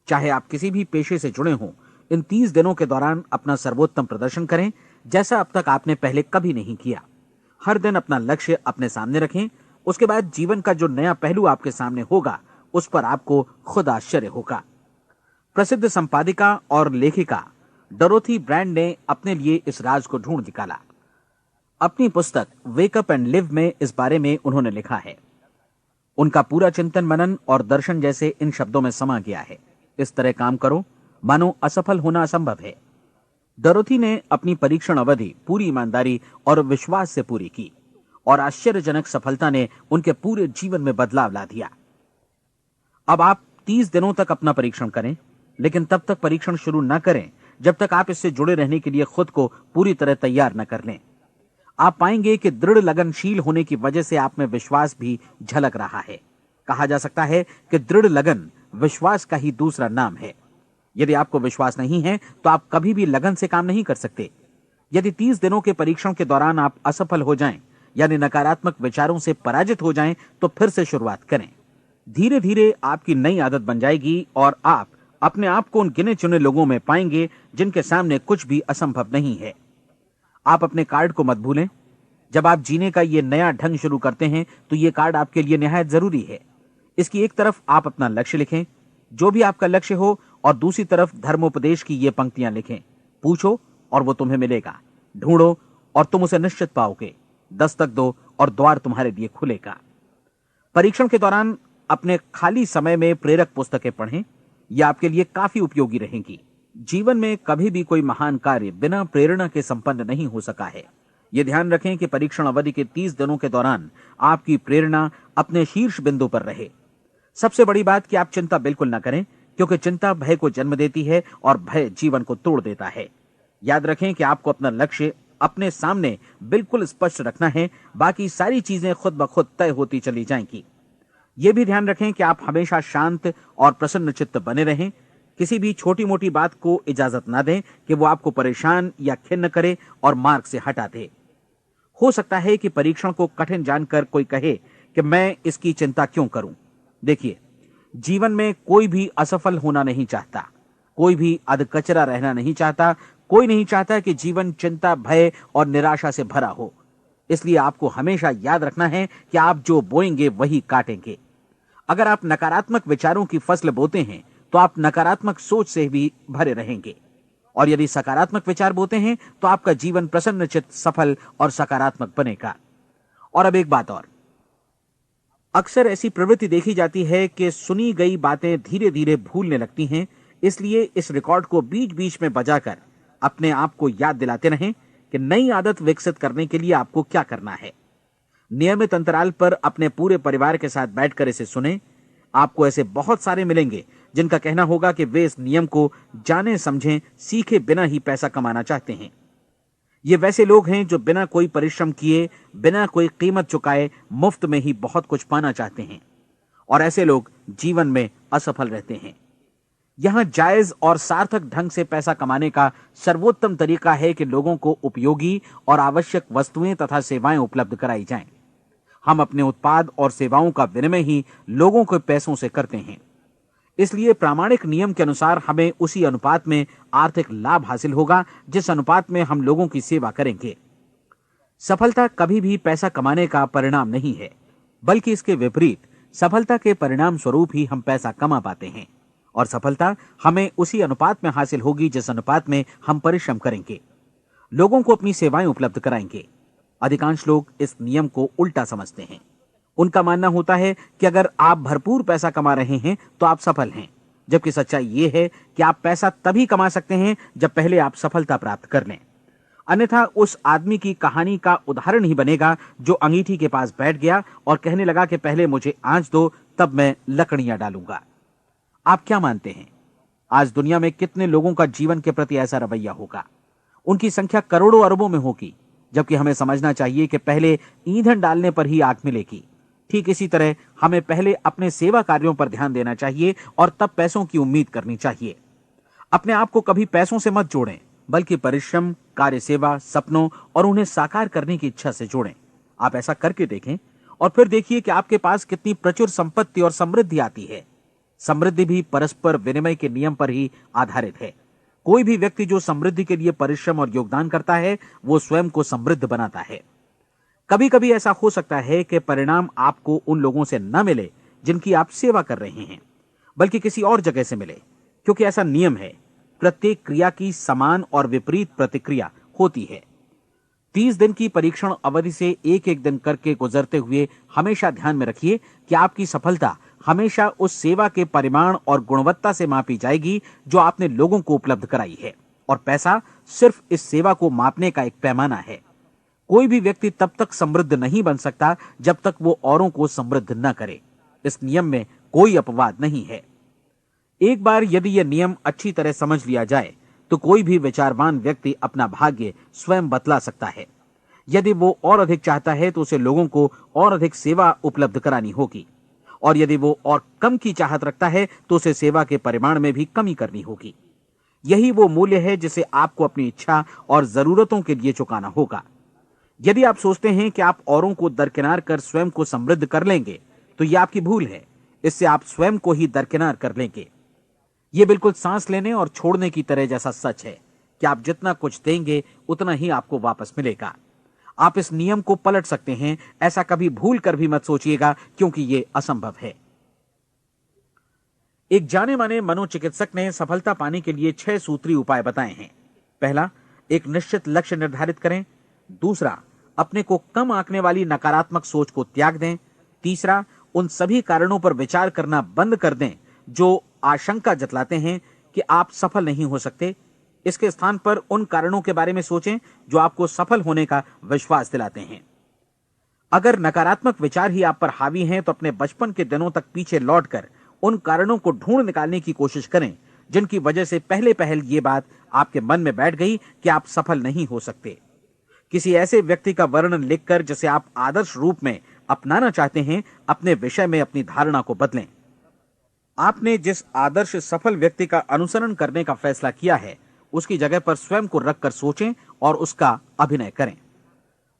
चाहे आप किसी भी पेशे से जुड़े हों, इन 30 दिनों के दौरान अपना सर्वोत्तम प्रदर्शन करें, जैसा अब तक आपने पहले कभी नहीं किया। हर दिन अपना लक्ष्य अपने सामने रखें। उसके बाद जीवन का जो नया पहलू आपके सामने होगा उस पर आपको खुद आश्चर्य होगा। प्रसिद्ध संपादिका और लेखिका डोरोथी ब्रैंड ने अपने लिए इस राज को ढूंढ निकाला। अपनी पुस्तक वेक अप एंड लिव में इस बारे में उन्होंने लिखा है। उनका पूरा चिंतन मनन और दर्शन जैसे इन शब्दों में समा गया है। इस तरह काम करो मानो असफल होना असंभव है। डोरोथी ने अपनी परीक्षण अवधि पूरी ईमानदारी और विश्वास से पूरी की और आश्चर्यजनक सफलता ने उनके पूरे जीवन में बदलाव ला दिया। अब आप 30 दिनों तक अपना परीक्षण करें, लेकिन तब तक परीक्षण शुरू न करें जब तक आप इससे जुड़े रहने के लिए खुद को पूरी तरह तैयार न कर लें। आप पाएंगे कि दृढ़ लगनशील होने की वजह से आप में विश्वास भी झलक रहा है। कहा जा सकता है कि दृढ़ लगन विश्वास का ही दूसरा नाम है। यदि आपको विश्वास नहीं है तो आप कभी भी लगन से काम नहीं कर सकते। यदि 30 दिनों के परीक्षण के दौरान आप असफल हो जाएं, यानी नकारात्मक विचारों से पराजित हो जाएं, तो फिर से शुरुआत करें। धीरे धीरे आपकी नई आदत बन जाएगी और आप अपने आप को उन गिने चुने लोगों में पाएंगे जिनके सामने कुछ भी असंभव नहीं है। आप अपने कार्ड को मत भूलें। जब आप जीने का ये नया ढंग शुरू करते हैं तो ये कार्ड आपके लिए निहायत जरूरी है। इसकी एक तरफ आप अपना लक्ष्य लिखें, जो भी आपका लक्ष्य हो, और दूसरी तरफ धर्मोपदेश की ये पंक्तियां लिखें। पूछो और वो तुम्हें मिलेगा, ढूंढो और तुम उसे निश्चित पाओगे, दस्तक दो और द्वार तुम्हारे लिए खुलेगा। परीक्षण के दौरान अपने खाली समय में प्रेरक पुस्तकें पढ़ें। यह आपके लिए काफी उपयोगी रहेंगी। जीवन में कभी भी कोई महान कार्य बिना प्रेरणा के संपन्न नहीं हो सका है। यह ध्यान रखें कि परीक्षण अवधि के 30 दिनों के दौरान आपकी प्रेरणा अपने शीर्ष बिंदु पर रहे। सबसे बड़ी बात कि आप चिंता बिल्कुल न करें, क्योंकि चिंता भय को जन्म देती है और भय जीवन को तोड़ देता है। याद रखें कि आपको अपना लक्ष्य अपने सामने बिल्कुल स्पष्ट रखना है, बाकी सारी चीजें खुद ब खुद तय होती चली जाएंगी। यह भी ध्यान रखें कि आप हमेशा शांत और प्रसन्न चित्त बने रहें। किसी भी छोटी मोटी बात को इजाजत ना दें कि वो आपको परेशान या खिन्न करे और मार्ग से हटा दे। हो सकता है कि परीक्षण को कठिन जानकर कोई कहे कि मैं इसकी चिंता क्यों करूं। देखिए, जीवन में कोई भी असफल होना नहीं चाहता, कोई भी अधकचरा रहना नहीं चाहता, कोई नहीं चाहता कि जीवन चिंता, भय और निराशा से भरा हो। इसलिए आपको हमेशा याद रखना है कि आप जो बोएंगे वही काटेंगे। अगर आप नकारात्मक विचारों की फसल बोते हैं तो आप नकारात्मक सोच से भी भरे रहेंगे, और यदि सकारात्मक विचार बोते हैं तो आपका जीवन प्रसन्नचित्त, सफल और सकारात्मक बनेगा। और अब एक बात और, अक्सर ऐसी प्रवृत्ति देखी जाती है कि सुनी गई बातें धीरे धीरे भूलने लगती हैं। इसलिए इस रिकॉर्ड को बीच बीच में बजाकर अपने आप को याद दिलाते रहें कि नई आदत विकसित करने के लिए आपको क्या करना है। नियमित अंतराल पर अपने पूरे परिवार के साथ बैठकर इसे सुनें। आपको ऐसे बहुत सारे मिलेंगे जिनका कहना होगा कि वे इस नियम को जाने समझें सीखे बिना ही पैसा कमाना चाहते हैं। ये वैसे लोग हैं जो बिना कोई परिश्रम किए, बिना कोई कीमत चुकाए मुफ्त में ही बहुत कुछ पाना चाहते हैं, और ऐसे लोग जीवन में असफल रहते हैं। यहां जायज और सार्थक ढंग से पैसा कमाने का सर्वोत्तम तरीका है कि लोगों को उपयोगी और आवश्यक वस्तुएं तथा सेवाएं उपलब्ध कराई जाएं। हम अपने उत्पाद और सेवाओं का विनिमय ही लोगों के पैसों से करते हैं। इसलिए प्रामाणिक नियम के अनुसार हमें उसी अनुपात में आर्थिक लाभ हासिल होगा जिस अनुपात में हम लोगों की सेवा करेंगे। सफलता कभी भी पैसा कमाने का परिणाम नहीं है, बल्कि इसके विपरीत सफलता के परिणाम स्वरूप ही हम पैसा कमा पाते हैं, और सफलता हमें उसी अनुपात में हासिल होगी जिस अनुपात में हम परिश्रम करेंगे, लोगों को अपनी सेवाएं उपलब्ध कराएंगे। अधिकांश लोग इस नियम को उल्टा समझते हैं। उनका मानना होता है कि अगर आप भरपूर पैसा कमा रहे हैं तो आप सफल हैं, जबकि सच्चाई यह है कि आप पैसा तभी कमा सकते हैं जब पहले आप सफलता प्राप्त कर लें। अन्यथा उस आदमी की कहानी का उदाहरण ही बनेगा जो अंगीठी के पास बैठ गया और कहने लगा कि पहले मुझे आंच दो, तब मैं लकड़ियां डालूंगा। आप क्या मानते हैं, आज दुनिया में कितने लोगों का जीवन के प्रति ऐसा रवैया होगा? उनकी संख्या करोड़ों अरबों में होगी, जबकि हमें समझना चाहिए कि पहले ईंधन डालने पर ही आग मिलेगी। ठीक इसी तरह हमें पहले अपने सेवा कार्यों पर ध्यान देना चाहिए और तब पैसों की उम्मीद करनी चाहिए। अपने आप को कभी पैसों से मत जोड़ें, बल्कि परिश्रम, कार्य सेवा, सपनों और उन्हें साकार करने की इच्छा से जोड़ें। आप ऐसा करके देखें और फिर देखिए कि आपके पास कितनी प्रचुर संपत्ति और समृद्धि आती है। समृद्धि भी परस्पर विनिमय के नियम पर ही आधारित है। कोई भी व्यक्ति जो समृद्धि के लिए परिश्रम और योगदान करता है वो स्वयं को समृद्ध बनाता है। कभी कभी ऐसा हो सकता है कि परिणाम आपको उन लोगों से न मिले जिनकी आप सेवा कर रहे हैं, बल्कि किसी और जगह से मिले, क्योंकि ऐसा नियम है, प्रत्येक क्रिया की समान और विपरीत प्रतिक्रिया होती है। 30 दिन की परीक्षण अवधि से एक एक दिन करके गुजरते हुए हमेशा ध्यान में रखिए कि आपकी सफलता हमेशा उस सेवा के परिमाण और गुणवत्ता से मापी जाएगी जो आपने लोगों को उपलब्ध कराई है, और पैसा सिर्फ इस सेवा को मापने का एक पैमाना है। कोई भी व्यक्ति तब तक समृद्ध नहीं बन सकता जब तक वो औरों को समृद्ध न करे। इस नियम में कोई अपवाद नहीं है। एक बार यदि यह नियम अच्छी तरह समझ लिया जाए तो कोई भी विचारवान व्यक्ति अपना भाग्य स्वयं बतला सकता है। यदि वो और अधिक चाहता है तो उसे लोगों को और अधिक सेवा उपलब्ध करानी होगी, और यदि वो और कम की चाहत रखता है तो उसे सेवा के परिमाण में भी कमी करनी होगी। यही वो मूल्य है जिसे आपको अपनी इच्छा और जरूरतों के लिए चुकाना होगा। यदि आप सोचते हैं कि आप औरों को दरकिनार कर स्वयं को समृद्ध कर लेंगे तो यह आपकी भूल है। इससे आप स्वयं को ही दरकिनार कर लेंगे। यह बिल्कुल सांस लेने और छोड़ने की तरह जैसा सच है कि आप जितना कुछ देंगे उतना ही आपको वापस मिलेगा। आप इस नियम को पलट सकते हैं, ऐसा कभी भूल कर भी मत सोचिएगा, क्योंकि यह असंभव है। एक जाने माने मनोचिकित्सक ने सफलता पाने के लिए 6 सूत्री उपाय बताए हैं। पहला, एक निश्चित लक्ष्य निर्धारित करें। दूसरा, अपने को कम आंकने वाली नकारात्मक सोच को त्याग दें। तीसरा, उन सभी कारणों पर विचार करना बंद कर दें जो आशंका जतलाते हैं कि आप सफल नहीं हो सकते। इसके स्थान पर उन कारणों के बारे में सोचें जो आपको सफल होने का विश्वास दिलाते हैं। अगर नकारात्मक विचार ही आप पर हावी हैं तो अपने बचपन के दिनों तक पीछे लौटकर उन कारणों को ढूंढ निकालने की कोशिश करें जिनकी वजह से पहले पहल ये बात आपके मन में बैठ गई कि आप सफल नहीं हो सकते। किसी ऐसे व्यक्ति का वर्णन लिखकर जिसे आप आदर्श रूप में अपनाना चाहते हैं, अपने विषय में अपनी धारणा को बदलें। आपने जिस आदर्श सफल व्यक्ति का अनुसरण करने का फैसला किया है उसकी जगह पर स्वयं को रखकर सोचें और उसका अभिनय करें।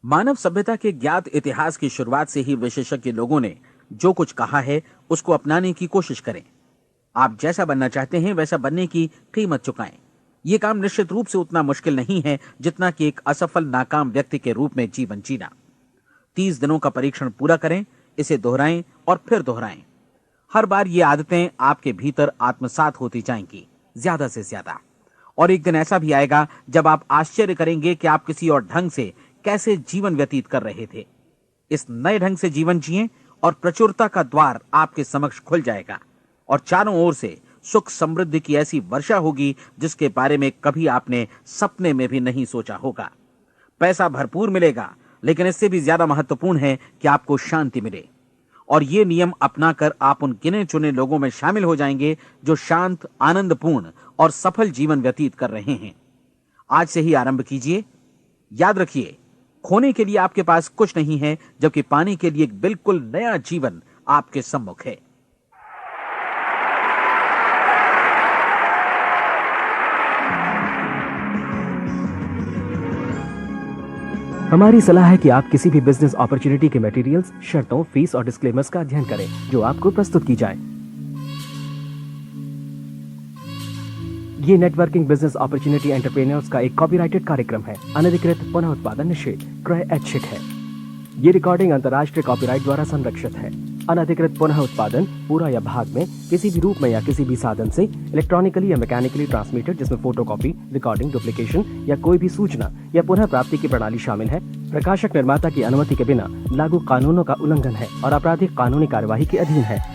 मानव सभ्यता के ज्ञात इतिहास की शुरुआत से ही विशेषज्ञ लोगों ने जो कुछ कहा है उसको अपनाने की कोशिश करें। आप जैसा बनना चाहते हैं वैसा बनने की कीमत चुकाएं। यह काम निश्चित रूप से उतना मुश्किल नहीं है जितना कि एक असफल नाकाम व्यक्ति के रूप में जीवन जीना। 30 दिनों का परीक्षण पूरा करें, इसे दोहराएं और फिर दोहराएं। हर बार ये आदतें आपके भीतर आत्मसात होती जाएंगी, ज्यादा से ज्यादा। और एक दिन ऐसा भी आएगा जब आप आश्चर्य करेंगे कि आप किसी और ढंग से कैसे जीवन व्यतीत कर रहे थे। इस नए ढंग से जीवन जिएं और प्रचुरता का द्वार आपके समक्ष खुल जाएगा और चारों ओर से सुख समृद्धि की ऐसी वर्षा होगी जिसके बारे में कभी आपने सपने में भी नहीं सोचा होगा। पैसा भरपूर मिलेगा, लेकिन इससे भी ज्यादा महत्वपूर्ण है कि आपको शांति मिले। और ये नियम अपनाकर आप उन गिने चुने लोगों में शामिल हो जाएंगे जो शांत, आनंदपूर्ण और सफल जीवन व्यतीत कर रहे हैं। आज से ही आरंभ कीजिए। याद रखिए, खोने के लिए आपके पास कुछ नहीं है, जबकि पाने के लिए एक बिल्कुल नया जीवन आपके सम्मुख है। हमारी सलाह है कि आप किसी भी बिजनेस अपॉर्चुनिटी के मटेरियल्स, शर्तों, फीस और डिस्क्लेमर्स का अध्ययन करें जो आपको प्रस्तुत की जाए। ये नेटवर्किंग बिजनेस अपॉर्चुनिटी एंटरप्रेन्योर्स का एक कॉपीराइटेड कार्यक्रम है। अनधिकृत पुनः उत्पादन निषेध, क्रय ऐच्छिक है। ये रिकॉर्डिंग अंतर्राष्ट्रीय कॉपीराइट द्वारा संरक्षित है। अनधिकृत पुनः उत्पादन पूरा या भाग में किसी भी रूप में या किसी भी साधन से इलेक्ट्रॉनिकली या मैकेनिकली ट्रांसमिटेड जिसमें फोटोकॉपी, रिकॉर्डिंग, डुप्लीकेशन या कोई भी सूचना या पुनः प्राप्ति की प्रणाली शामिल है, प्रकाशक निर्माता की अनुमति के बिना लागू कानूनों का उल्लंघन है और आपराधिक कानूनी कार्यवाही के अधीन है।